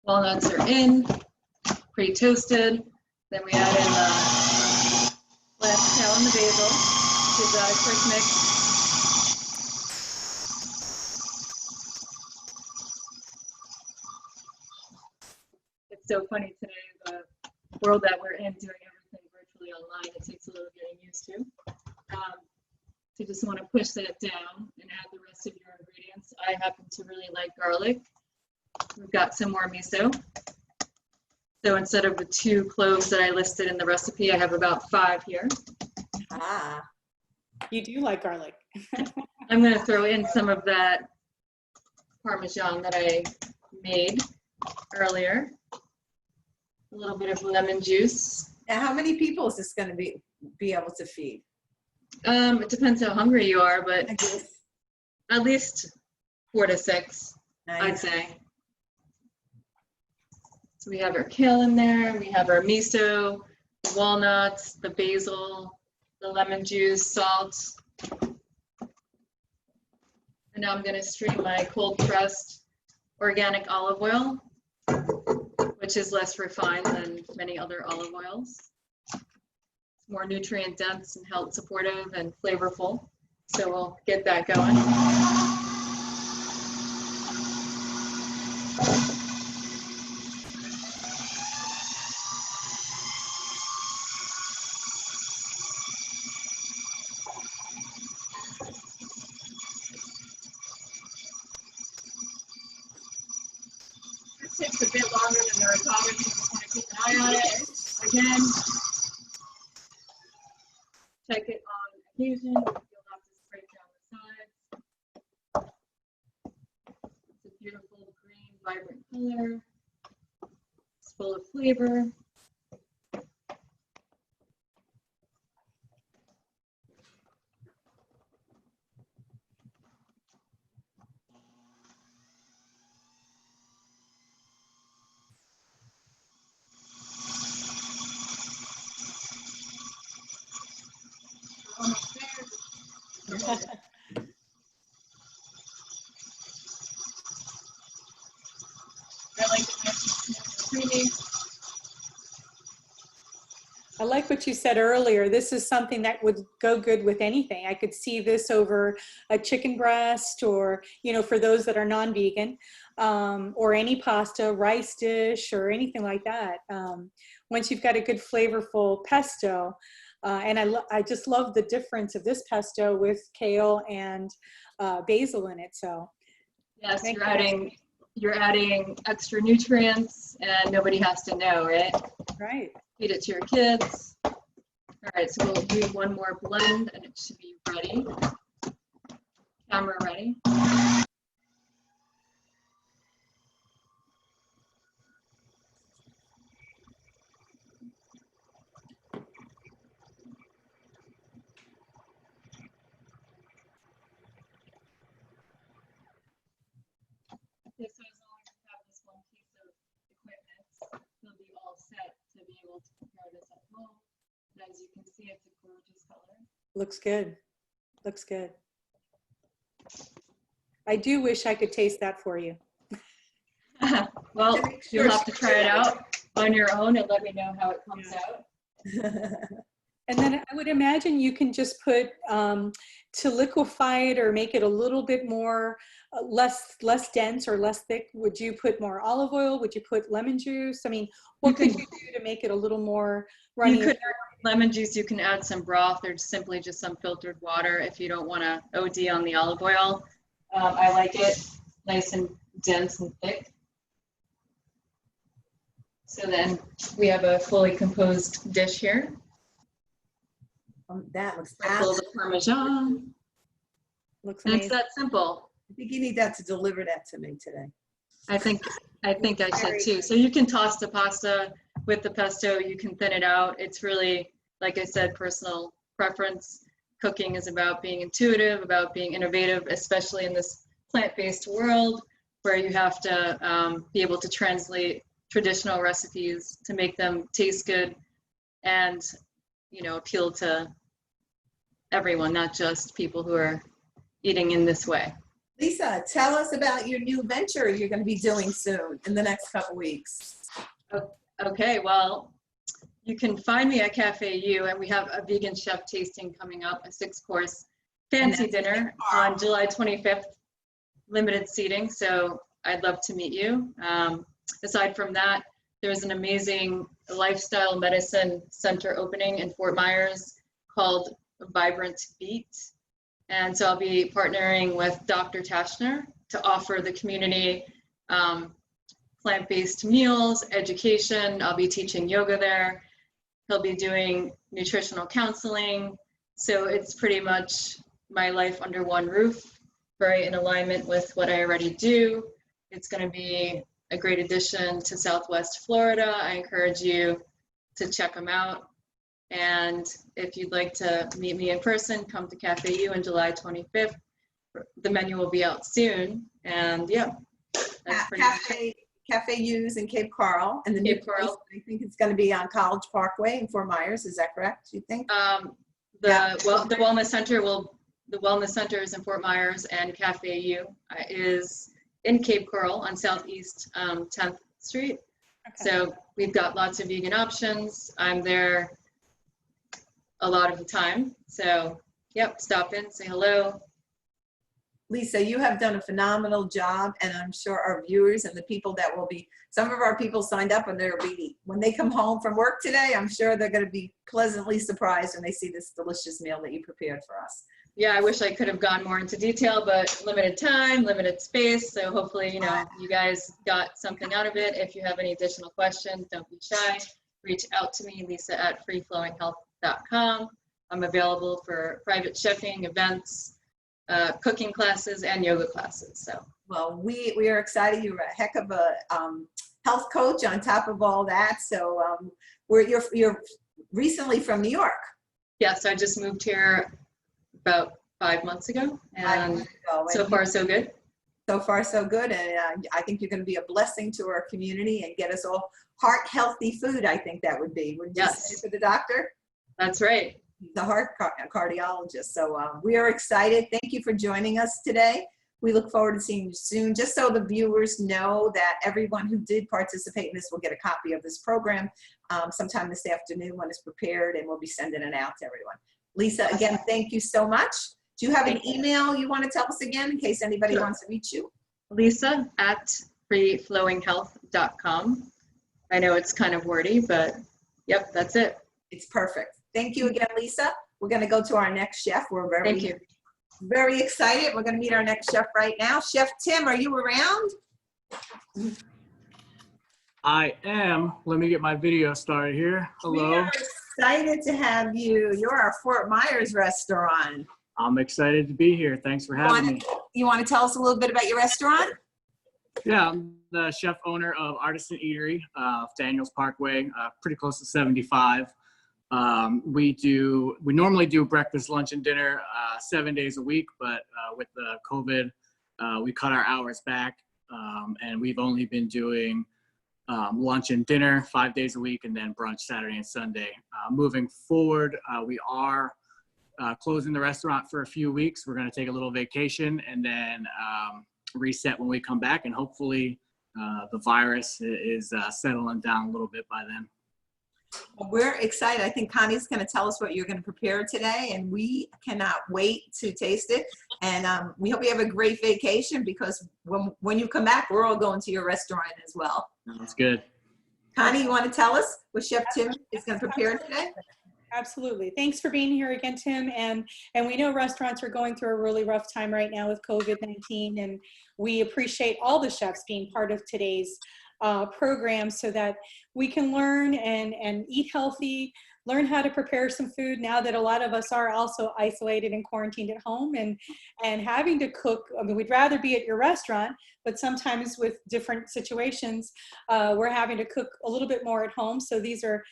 walnuts are in, pre-toasted. Then we add in the blanched kale and the basil. Give that a quick mix. It's so funny today, the world that we're in, doing everything virtually online, it takes a little getting used to. So you just want to push that down and add the rest of your ingredients. I happen to really like garlic. We've got some more miso. So instead of the 2 cloves that I listed in the recipe, I have about 5 here. Ah, You do like garlic. I'm going to throw in some of that Parmesan that I made earlier. A little bit of lemon juice. now how many people is this going to be able to feed? It depends how hungry you are, but at least 4 to 6, I'd Nice. say. So we have our kale in there, we have our miso, the walnuts, the basil, the lemon juice, salt. And now I'm going to stream my cold pressed organic olive oil, which is less refined than many other olive oils. It's more nutrient dense and health supportive and flavorful. So we'll get that going. This takes a bit longer than the ricotta, so just want to keep an eye on it. Again, check it on occasion. You'll have to scrape down the sides. It's a beautiful green, vibrant color. It's full of flavor. Almost there. I like it nice and creamy. I like what you said earlier. This is something that would go good with anything. I could see this over a chicken breast or, you know, for those that are non-vegan, or any pasta, rice dish, or anything like that. Once you've got a good flavorful pesto, and I just love the difference of this pesto with kale and basil in it. So Yes, Thank you're adding extra nutrients and nobody has to know, right? right. Feed it to your kids. All right, so we'll do one more blend and it should be ready. Camera ready. Okay, so as long as you have this one piece of equipment, you'll be all set to be able to prepare this at home. And as you can see, it's a gorgeous color. Looks good. Looks good. I do wish I could taste that for you. Well, To make you'll sure have to try it out on your own and let me know how it comes Yeah. out. And then I would imagine you can just put, to liquefy it or make it a little bit more, less dense or less thick, would you put more olive oil? Would you put lemon juice? I mean, what could you do to make it a little more runny? You could add lemon juice, you can add some broth or simply just some filtered water if you don't want to OD on the olive oil. I like it nice and dense and thick. So then we have a fully composed dish here. That looks Sprinkle the Parmesan. Looks And it's amazing. that simple. I think you need that to deliver that to me today. I think I should too. So you can toss the pasta with the pesto, you can thin it out. It's really, like I said, personal preference. Cooking is about being intuitive, about being innovative, especially in this plant-based world where you have to be able to translate traditional recipes to make them taste good and, you know, appeal to everyone, not just people who are eating in this way. Lisa, tell us about your new venture you're going to be doing soon in the next couple weeks. Okay, well, you can find me at Cafe U, and we have a vegan chef tasting coming up, a 6-course fancy dinner on July 25th, limited seating, so I'd love to meet you. Aside from that, there's an amazing lifestyle medicine center opening in Fort Myers called Vibrant Beat. And so I'll be partnering with Dr. Tashner to offer the community plant-based meals, education. I'll be teaching yoga there. He'll be doing nutritional counseling. So it's pretty much my life under one roof, very in alignment with what I already do. It's going to be a great addition to Southwest Florida. I encourage you to check them out. And if you'd like to meet me in person, come to Cafe U on July 25th. The menu will be out soon. And yeah, that's pretty much it. Cafe U's in Cape Coral, and the new Cape Coral. place, I think it's going to be on College Parkway in Fort Myers. Is that correct? Do you think? The Wellness Center is in Fort Myers, and Cafe U is in Cape Coral on Southeast 10th Street. Okay. So we've got lots of vegan options. I'm there a lot of the time. So yep, stop in, say hello. Lisa, you have done a phenomenal job, and I'm sure our viewers and the people that will be, some of our people signed up, and they'll be, when they come home from work today, I'm sure they're going to be pleasantly surprised when they see this delicious meal that you prepared for us. Yeah, I wish I could have gone more into detail, but limited time, limited space. So hopefully, you know, you guys got something out of it. If you have any additional questions, don't be shy. Reach out to me, lisa@freeflowinghealth.com. I'm available for private chefing, events, cooking classes, and yoga classes. So, Well, we are excited. You're a heck of a health coach on top of all that. So you're recently from New York. yes, I just moved here about 5 months ago, and so far so good. So far so good, and I think you're going to be a blessing to our community and get us all heart healthy food. I think that would be. Wouldn't you say for the doctor? That's right. The heart cardiologist. So we are excited. Thank you for joining us today. We look forward to seeing you soon. Just so the viewers know that everyone who did participate in this will get a copy of this program sometime this afternoon when it's prepared, and we'll be sending it out to everyone. Lisa, again, thank you so much. Do you have an email you want to tell us again in case anybody wants to reach you? Lisa@freeflowinghealth.com. I know it's kind of wordy, but yep, that's it. It's perfect. Thank you again, Lisa. We're going to go to our next chef. We're Thank you. very excited. We're going to meet our next chef right now. Chef Tim, are you around? I am. Let me get my video started here. We Hello. are excited to have you. You're our Fort Myers restaurant. I'm excited to be here. Thanks for having me. You want to tell us a little bit about your restaurant? Yeah, I'm the chef owner of Artisan Eatery, Daniels Parkway, pretty close to 75. We normally do breakfast, lunch, and dinner 7 days a week, but with the COVID, we cut our hours back, and we've only been doing lunch and dinner 5 days a week, and then brunch Saturday and Sunday. Moving forward, we are closing the restaurant for a few weeks. We're going to take a little vacation and then reset when we come back, and hopefully the virus is settling down a little bit by then. We're excited. I think Connie's going to tell us what you're going to prepare today, and we cannot wait to taste it. And we hope you have a great vacation, because when you come back, we're all going to your restaurant as well. That's good. Connie, you want to tell us what Chef Tim is going to prepare today? Absolutely. Thanks for being here again, Tim. And we know restaurants are going through a really rough time right now with COVID-19, and we appreciate all the chefs being part of today's program so that we can learn and eat healthy, learn how to prepare some food now that a lot of us are also isolated and quarantined at home and having to cook. I mean, we'd rather be at your restaurant, but sometimes with different situations, we're having to cook a little bit more at home. So these are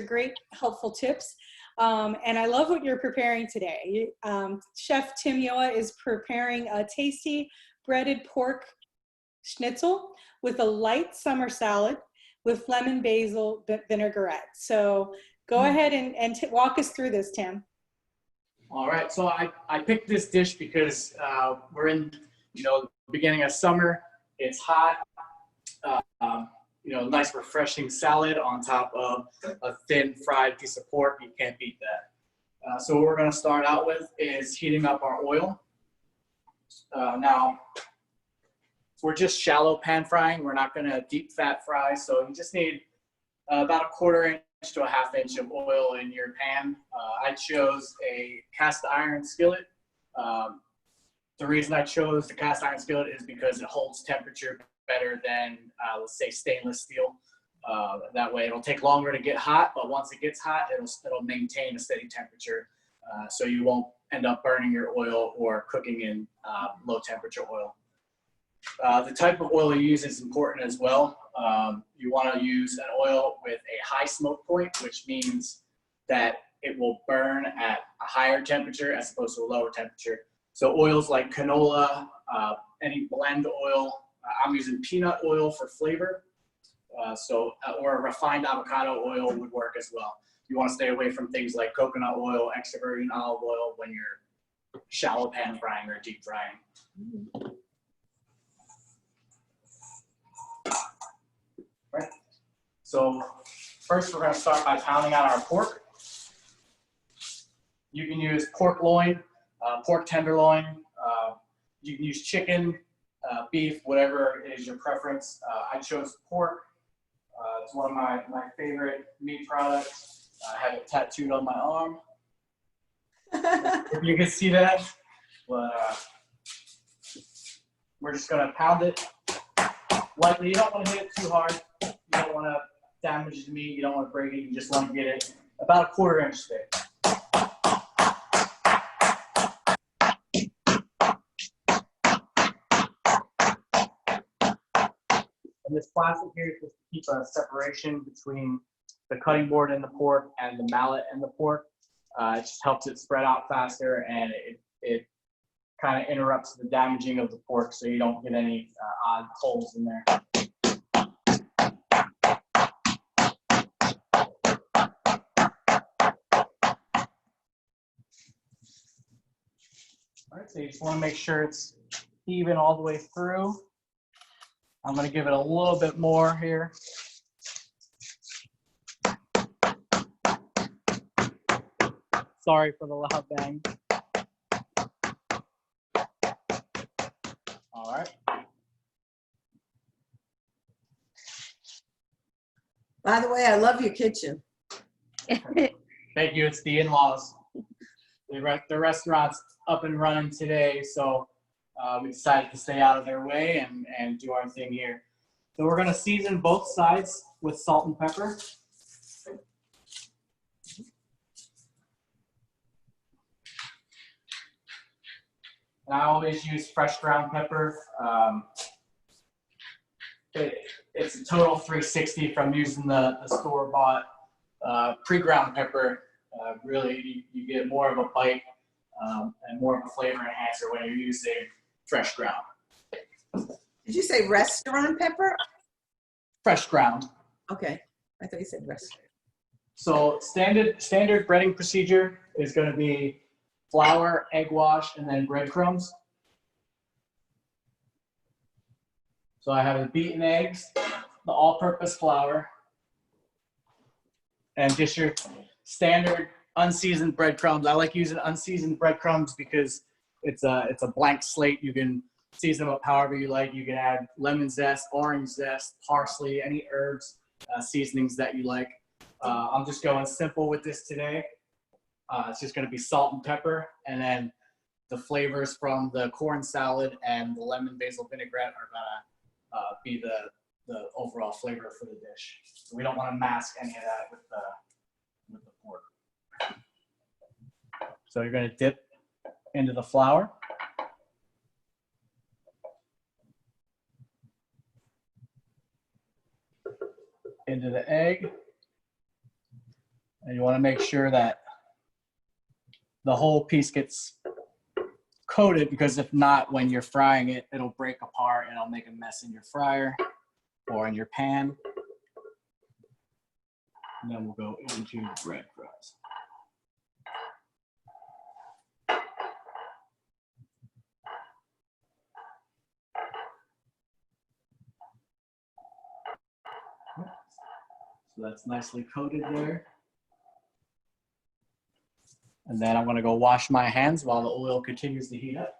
great, helpful tips. And I love what you're preparing today. Chef Tim Yoa is preparing a tasty breaded pork schnitzel with a light summer salad with lemon basil vinaigrette. So go ahead and walk us through this, Tim. All right, so I picked this dish because we're in, the beginning of summer. It's hot. Nice refreshing salad on top of a thin fried piece of pork. You can't beat that. So what we're going to start out with is heating up our oil. Now, we're just shallow pan frying. We're not going to deep fat fry. So you just need about a 1/4 inch to a 1/2 inch of oil in your pan. I chose a cast iron skillet. The reason I chose the cast iron skillet is because it holds temperature better than, let's say, stainless steel. That way it'll take longer to get hot, but once it gets hot, it'll maintain a steady temperature. So you won't end up burning your oil or cooking in low temperature oil. The type of oil you use is important as well. You want to use an oil with a high smoke point, which means that it will burn at a higher temperature as opposed to a lower temperature. So oils like canola, any blend oil, I'm using peanut oil for flavor. Or refined avocado oil would work as well. You want to stay away from things like coconut oil, extra virgin olive oil when you're shallow pan frying or deep frying. Right. So first we're going to start by pounding out our pork. You can use pork loin, pork tenderloin. You can use chicken, beef, whatever is your preference. I chose pork. It's one of my favorite meat products. I have it tattooed on my arm. If you can see that. But we're just going to pound it lightly. You don't want to hit it too hard. You don't want to damage the meat. You don't want to break it. You just want to get it about a 1/4 inch thick. And this plastic here is just to keep a separation between the cutting board and the pork and the mallet and the pork. It just helps it spread out faster, and it kind of interrupts the damaging of the pork so you don't get any odd holes in there. All right, so you just want to make sure it's even all the way through. I'm going to give it a little bit more here. Sorry for the loud bang. All right. By the way, I love your kitchen. Thank you. It's the in-laws. The restaurant's up and running today, so we decided to stay out of their way and do our thing here. So we're going to season both sides with salt and pepper. And I always use fresh ground pepper. It's a total 360 from using the store-bought pre-ground pepper. Really, you get more of a bite and more of a flavor enhancer when you're using fresh ground. Did you say restaurant pepper? Fresh ground. Okay, I thought you said restaurant. So standard breading procedure is going to be flour, egg wash, and then breadcrumbs. So I have the beaten eggs, the all-purpose flour, and just your standard unseasoned breadcrumbs. I like using unseasoned breadcrumbs because it's a blank slate. You can season them up however you like. You can add lemon zest, orange zest, parsley, any herbs, seasonings that you like. I'm just going simple with this today. It's just going to be salt and pepper, and then the flavors from the corn salad and the lemon basil vinaigrette are going to be the overall flavor for the dish. So we don't want to mask any of that with the pork. So you're going to dip into the flour. Into the egg. And you want to make sure that the whole piece gets coated, because if not, when you're frying it, it'll break apart and it'll make a mess in your fryer or in your pan. And then we'll go into breadcrumbs. So that's nicely coated there. And then I'm going to go wash my hands while the oil continues to heat up.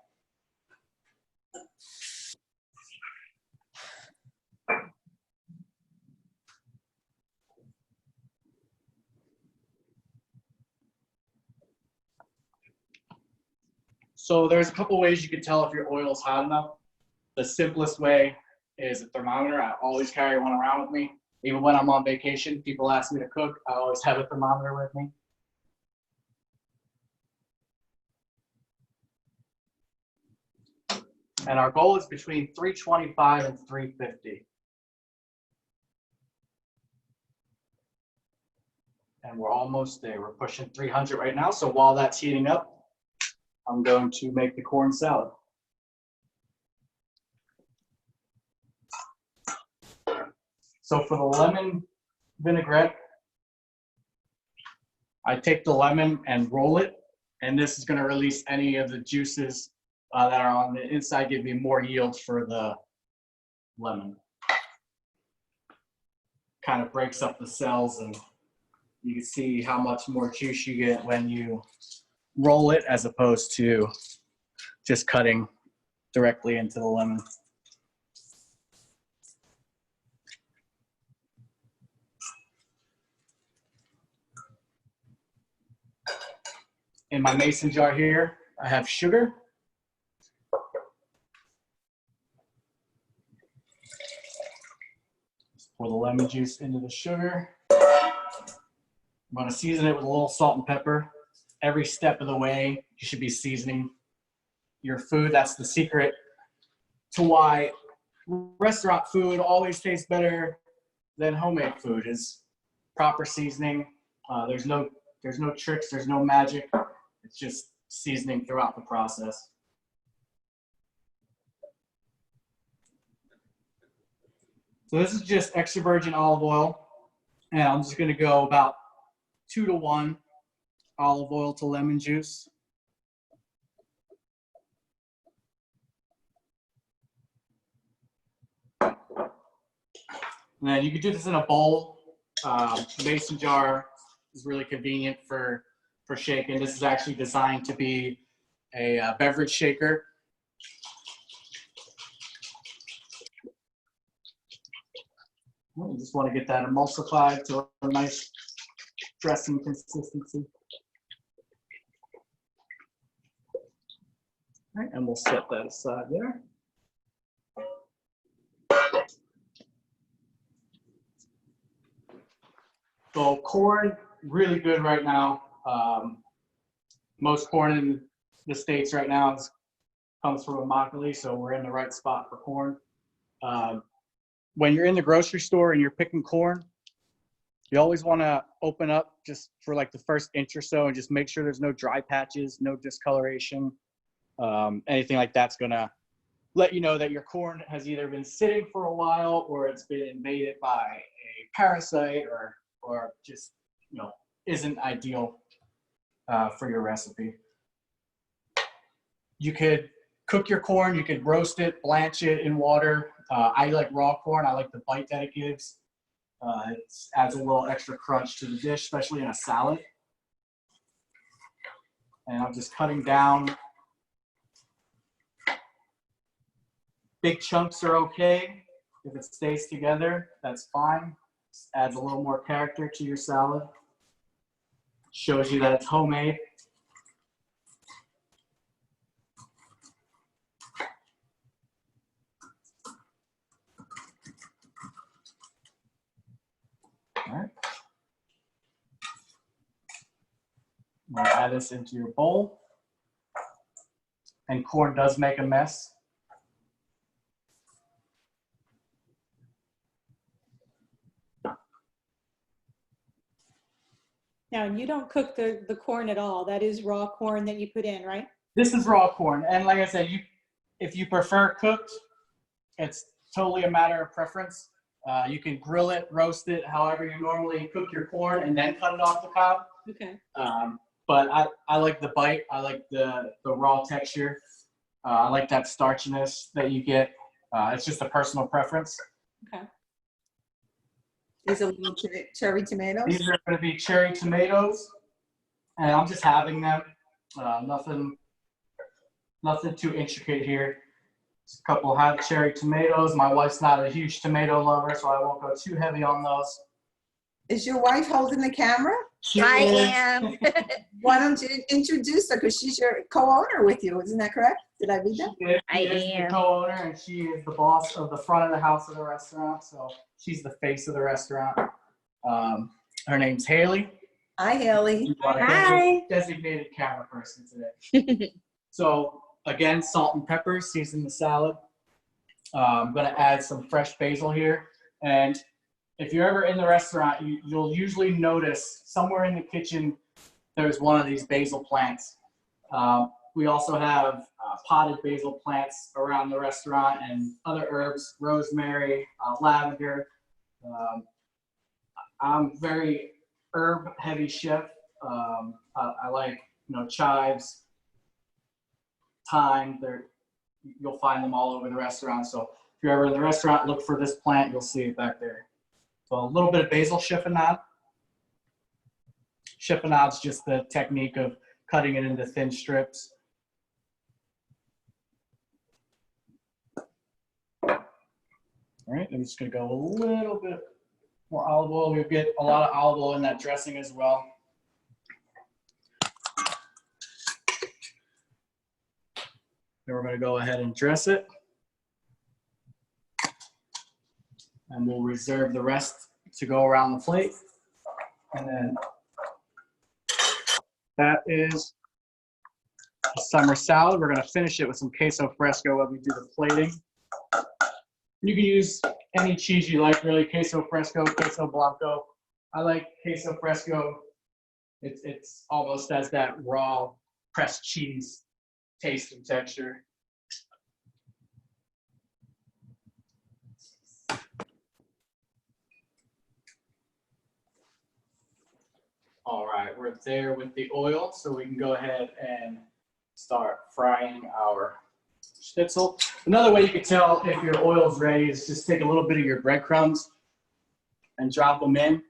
So there's a couple ways you can tell if your oil is hot enough. The simplest way is a thermometer. I always carry one around with me. Even when I'm on vacation, people ask me to cook, I always have a thermometer with me. And our goal is between 325 and 350. And we're almost there. We're pushing 300 right now. So while that's heating up, I'm going to make the corn salad. So for the lemon vinaigrette, I take the lemon and roll it, and this is going to release any of the juices that are on the inside, give you more yield for the lemon. Kind of breaks up the cells, and you can see how much more juice you get when you roll it as opposed to just cutting directly into the lemon. In my mason jar here, I have sugar. Just pour the lemon juice into the sugar. I'm going to season it with a little salt and pepper. Every step of the way, you should be seasoning your food. That's the secret to why restaurant food always tastes better than homemade food, is proper seasoning. There's no tricks, there's no magic. It's just seasoning throughout the process. So this is just extra virgin olive oil, and I'm just going to go about 2 to 1 olive oil to lemon juice. And then you can do this in a bowl. Mason jar is really convenient for shaking. This is actually designed to be a beverage shaker. You just want to get that emulsified to a nice dressing consistency. All right, and we'll set that aside there. So corn, really good right now. Most corn in the States right now comes from Immokalee, so we're in the right spot for corn. When you're in the grocery store and you're picking corn, you always want to open up just for like the first inch or so and just make sure there's no dry patches, no discoloration. Anything like that's going to let you know that your corn has either been sitting for a while or it's been invaded by a parasite or just, you know, isn't ideal for your recipe. You could cook your corn, you could roast it, blanch it in water. I like raw corn. I like the bite that it gives. It adds a little extra crunch to the dish, especially in a salad. And I'm just cutting down. Big chunks are okay. If it stays together, that's fine. Just adds a little more character to your salad. Shows you that it's homemade. All right. I'm gonna add this into your bowl. And corn does make a mess. Now, you don't cook the corn at all. That is raw corn that you put in, right? This is raw corn, and like I said, if you prefer cooked, it's totally a matter of preference. You can grill it, roast it, however you normally cook your corn, and then cut it off the cob. Okay. But I like the bite. I like the raw texture. I like that starchiness that you get. It's just a personal preference. Okay. These are little cherry tomatoes. These are going to be cherry tomatoes, and I'm just having them. Nothing too intricate here. Just a couple of cherry tomatoes. My wife's not a huge tomato lover, so I won't go too heavy on those. Is your wife holding the camera? I am. Why don't you introduce her? Because she's your co-owner with you. Isn't that correct? Did I read that? I She is am. the co-owner, and she is the boss of the front of the house of the restaurant. So she's the face of the restaurant. Her name's Haley. Hi, Haley. She's our Hi. designated camera person today. So again, salt and pepper, season the salad. I'm gonna add some fresh basil here. And if you're ever in the restaurant, you'll usually notice somewhere in the kitchen, there's one of these basil plants. We also have potted basil plants around the restaurant and other herbs, rosemary, lavender. I'm very herb heavy chef. I like, chives, thyme. You'll find them all over the restaurant. So if you're ever in the restaurant, look for this plant. You'll see it back there. So a little bit of basil chiffonade. Chiffonade is just the technique of cutting it into thin strips. All right, I'm just gonna go a little bit more olive oil. We get a lot of olive oil in that dressing as well. Then we're gonna go ahead and dress it. And we'll reserve the rest to go around the plate. And then that is a summer salad. We're gonna finish it with some queso fresco while we do the plating. You can use any cheese you like, really. Queso fresco, queso blanco. I like queso fresco. It's almost has that raw pressed cheese taste and texture. All right, we're there with the oil, so we can go ahead and start frying our schnitzel. Another way you can tell if your oil's ready is just take a little bit of your breadcrumbs and drop them in,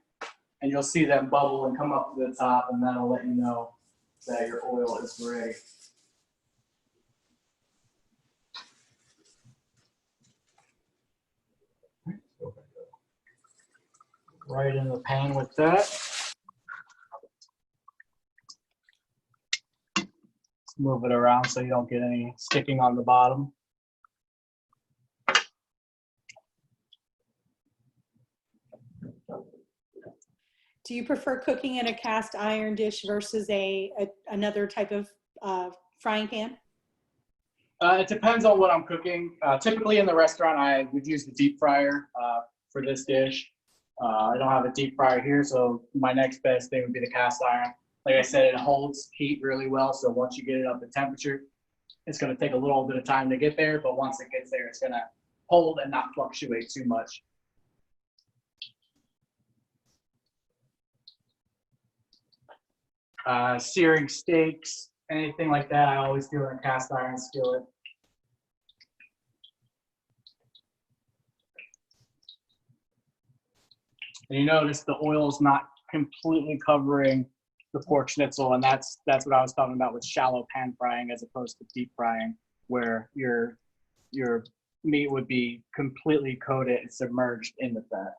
and you'll see them bubble and come up to the top, and that'll let you know that your oil is ready. Right in the pan with that. Move it around so you don't get any sticking on the bottom. Do you prefer cooking in a cast iron dish versus another type of frying pan? It depends on what I'm cooking. Typically in the restaurant, I would use the deep fryer for this dish. I don't have a deep fryer here, so my next best thing would be the cast iron. Like I said, it holds heat really well, so once you get it up to temperature, it's going to take a little bit of time to get there, but once it gets there, it's going to hold and not fluctuate too much. Searing steaks, anything like that, I always do in a cast iron skillet. And you notice the oil is not completely covering the pork schnitzel, and that's what I was talking about with shallow pan frying as opposed to deep frying, where your meat would be completely coated and submerged in the fat.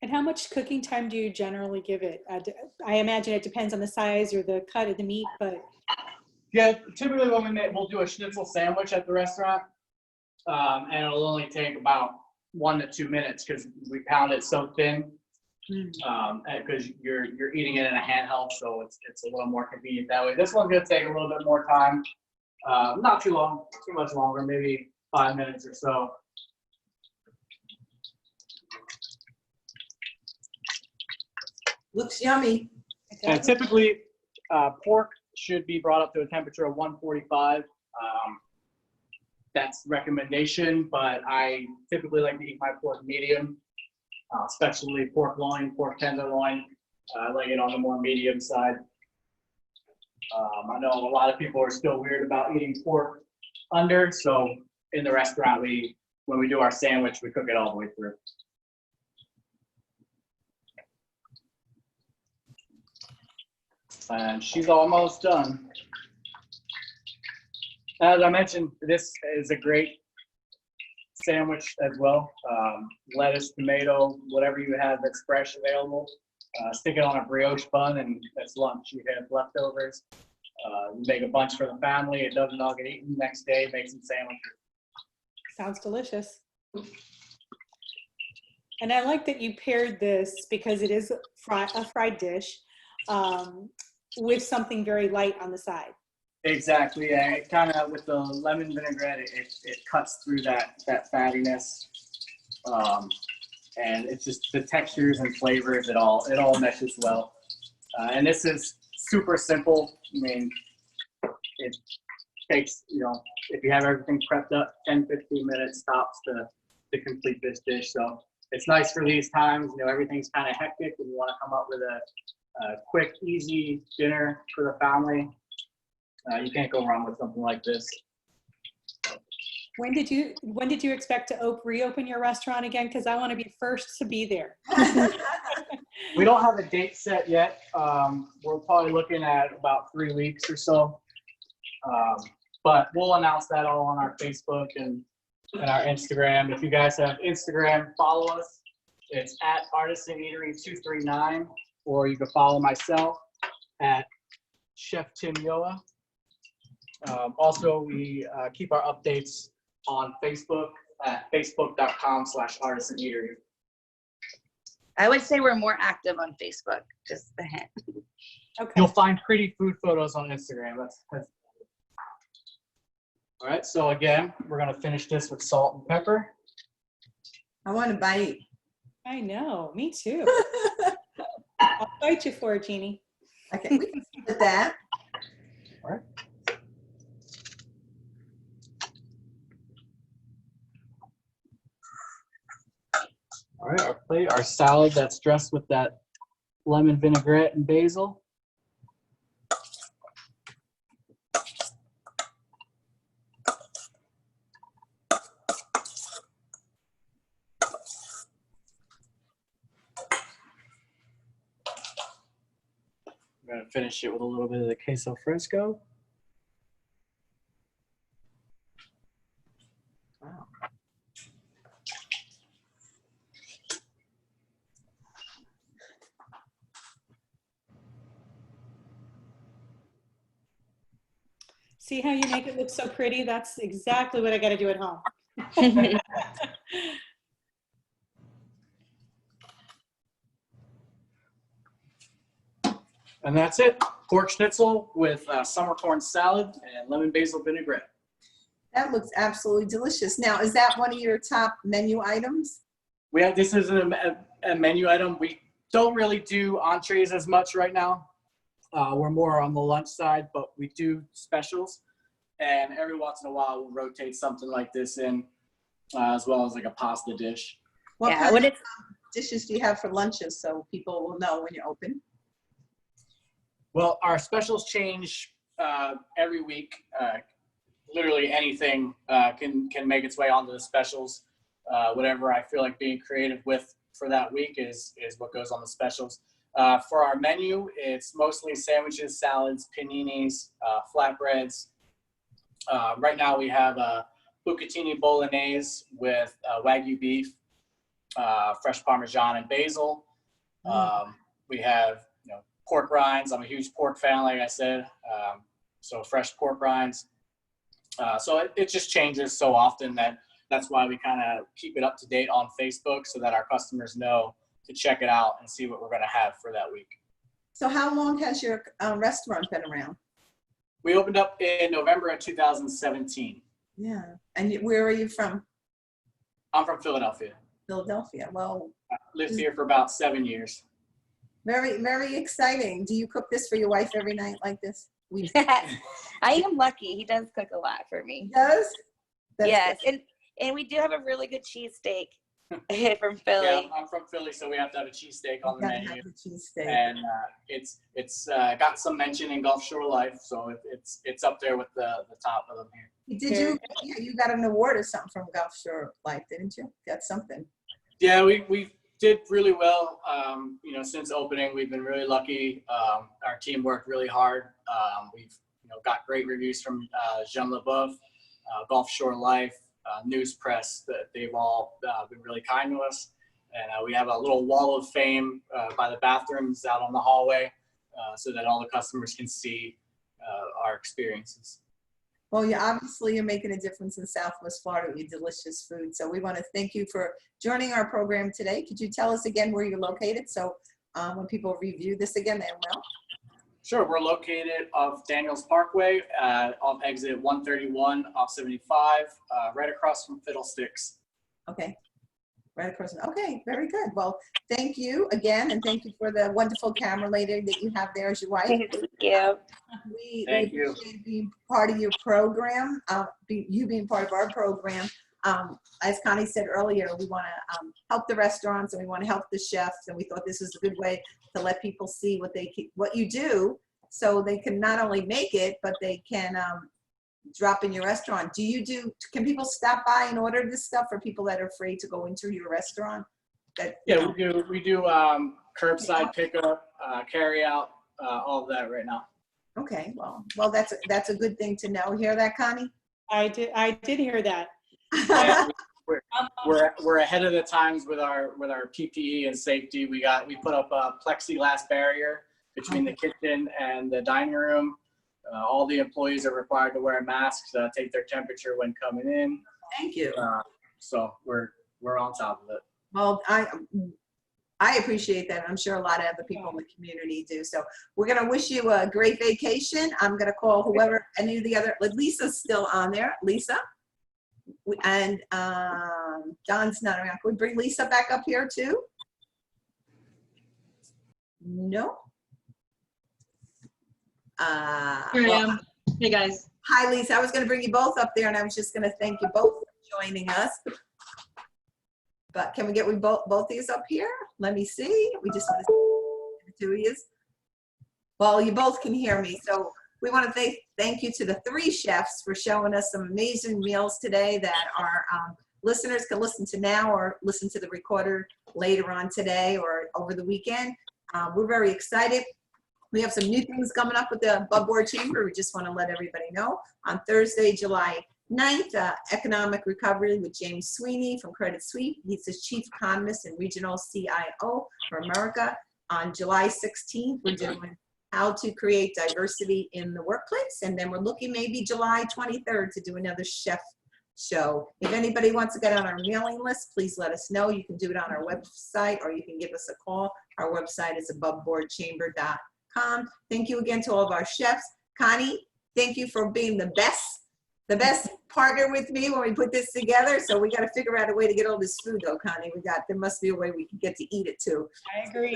And how much cooking time do you generally give it? I imagine it depends on the size or the cut of the meat, but Yeah, typically when we'll do a schnitzel sandwich at the restaurant, and it'll only take about 1 to 2 minutes because we pound it so thin. Because you're eating it in a handheld, so it's a little more convenient that way. This one's gonna take a little bit more time, not too long, too much longer, maybe 5 minutes or so. Looks yummy. And typically, pork should be brought up to a temperature of 145. That's recommendation, but I typically like to eat my pork medium, especially pork loin, pork tenderloin. I like it on the more medium side. I know a lot of people are still weird about eating pork under, so in the restaurant, when we do our sandwich, we cook it all the way through. And she's almost done. As I mentioned, this is a great sandwich as well. Lettuce, tomato, whatever you have that's fresh available. Stick it on a brioche bun, and that's lunch. You have leftovers. You make a bunch for the family. It doesn't all get eaten. Next day, make some sandwiches. sounds delicious. And I like that you paired this, because it is a fried dish, with something very light on the side. Exactly. Yeah. It kind of, with the lemon vinaigrette, it cuts through that fattiness. And it's just the textures and flavors, it all meshes well. And this is super simple. I mean, it takes, if you have everything prepped up, 10, 15 minutes tops to complete this dish. So it's nice for these times. Everything's kind of hectic, and you want to come up with a quick, easy dinner for the family. You can't go wrong with something like this. When did you expect to reopen your restaurant again? Because I want to be first to be there. We don't have a date set yet. We're probably looking at about 3 weeks or so. But we'll announce that all on our Facebook and our Instagram. If you guys have Instagram, follow us. It's at Artisan Eatery 239, or you can follow myself at Chef Tim Yoa. Also, we keep our updates on Facebook at facebook.com/Artisan Eatery. I would say we're more active on Facebook, just a hint. Okay. You'll find pretty food photos on Instagram. That's all right. So again, we're gonna finish this with salt and pepper. I want to bite. I know, me too. I'll fight you for it, Jeannie. Okay, we can start with that. All right. All right, our plate, our salad that's dressed with that lemon vinaigrette and basil. I'm gonna finish it with a little bit of the queso fresco. Wow. See how you make it look so pretty? That's exactly what I got to do at home. And that's it. Pork schnitzel with summer corn salad and lemon basil vinaigrette. That looks absolutely delicious. Now, is that one of your top menu items? This is a menu item. We don't really do entrees as much right now. We're more on the lunch side, but we do specials. And every once in a while, we'll rotate something like this in, as well as like a pasta dish. What Yeah, kind when of it's dishes do you have for lunches so people will know when you're open? Well, our specials change every week. Literally anything can make its way onto the specials. Whatever I feel like being creative with for that week is what goes on the specials. For our menu, it's mostly sandwiches, salads, paninis, flatbreads. Right now we have bucatini bolognese with Wagyu beef, fresh Parmesan and basil. We have, pork rinds. I'm a huge pork fan, like I said. So fresh pork rinds. So it just changes so often that's why we kind of keep it up to date on Facebook so that our customers know to check it out and see what we're going to have for that week. So how long has your restaurant been around? We opened up in November of 2017. Yeah. And where are you from? I'm from Philadelphia. Philadelphia. Well, I lived here for about 7 years. very, very exciting. Do you cook this for your wife every night like this? We I am lucky. He does cook a lot for me. does? That's Yes, good. and we do have a really good cheesesteak from Yeah, Philly. I'm from Philly, so we have to have a cheesesteak on the Gotta menu. have the cheesesteak. And it's got some mention in Gulf Shore Life, so it's up there with the top of them here. Did you? Yeah, you got an award or something from Gulf Shore Life, didn't you? Got something. Yeah, we did really well. Since opening, we've been really lucky. Our team worked really hard. We've got great reviews from Jean Leboeuf, Gulf Shore Life, News Press. That they've all been really kind to us. And we have a little wall of fame by the bathrooms out on the hallway, so that all the customers can see our experiences. Well, you're making a difference in Southwest Florida with your delicious food. So we want to thank you for joining our program today. Could you tell us again where you're located? So when people review this again, they will. Sure, we're located off Daniels Parkway, off exit 131, off 75, right across from Fiddlesticks. Okay. Right across. Okay, very good. Well, thank you again, and thank you for the wonderful camera lady that you have there as your wife. Thank you. We Thank you. appreciate being part of your program, you being part of our program. As Connie said earlier, we want to help the restaurants and we want to help the chefs, and we thought this was a good way to let people see what you do, so they can not only make it, but they can drop in your restaurant. Can people stop by and order this stuff for people that are afraid to go into your restaurant? Yeah, we do curbside pickup, carry out, all of that right now. Okay, well, that's a good thing to know. Hear that, Connie? I did hear that. Yeah, we're ahead of the times with our PPE and safety. We put up a plexiglass barrier between the kitchen and the dining room. All the employees are required to wear masks, take their temperature when coming in. Thank you. So we're on top of it. Well, I appreciate that. I'm sure a lot of other people in the community do. So we're going to wish you a great vacation. I'm going to call whoever, any of the other, Lisa's still on there. Lisa. And Don's not around. Can we bring Lisa back up here too? No. Here I am. Hey, guys. Hi, Lisa. I was going to bring you both up there, and I was just going to thank you both for joining us. But can we get both of these up here? Let me see. We just want to see the two of you. Well, you both can hear me. So we want to thank you to the 3 chefs for showing us some amazing meals today that our listeners can listen to now or listen to the recorder later on today or over the weekend. We're very excited. We have some new things coming up with the Above Board Chamber. We just want to let everybody know. On Thursday, July 9th, Economic Recovery with James Sweeney from Credit Suisse. He's the Chief Economist and Regional CIO for America. On July 16th, we're doing how to create diversity in the workplace. And then we're looking maybe July 23rd to do another chef show. If anybody wants to get on our mailing list, please let us know. You can do it on our website or you can give us a call. Our website is aboveboardchamber.com. Thank you again to all of our chefs. Connie, thank you for being the best partner with me when we put this together. So we got to figure out a way to get all this food though, Connie. There must be a way we can get to eat it too. I agree.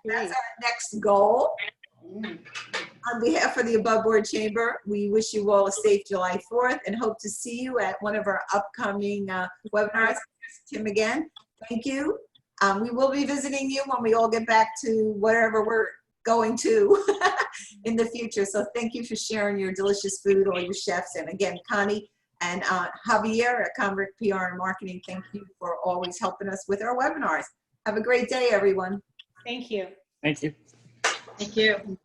That's our next goal. On behalf of the Above Board Chamber, we wish you all a safe July 4th and hope to see you at one of our upcoming webinars. Tim again, thank you. We will be visiting you when we all get back to wherever we're going to in the future. So thank you for sharing your delicious food, all your chefs. And again, Connie And Javier at Convict PR and Marketing, thank you for always helping us with our webinars. Have a great day, everyone. Thank you. Thank you. Thank you.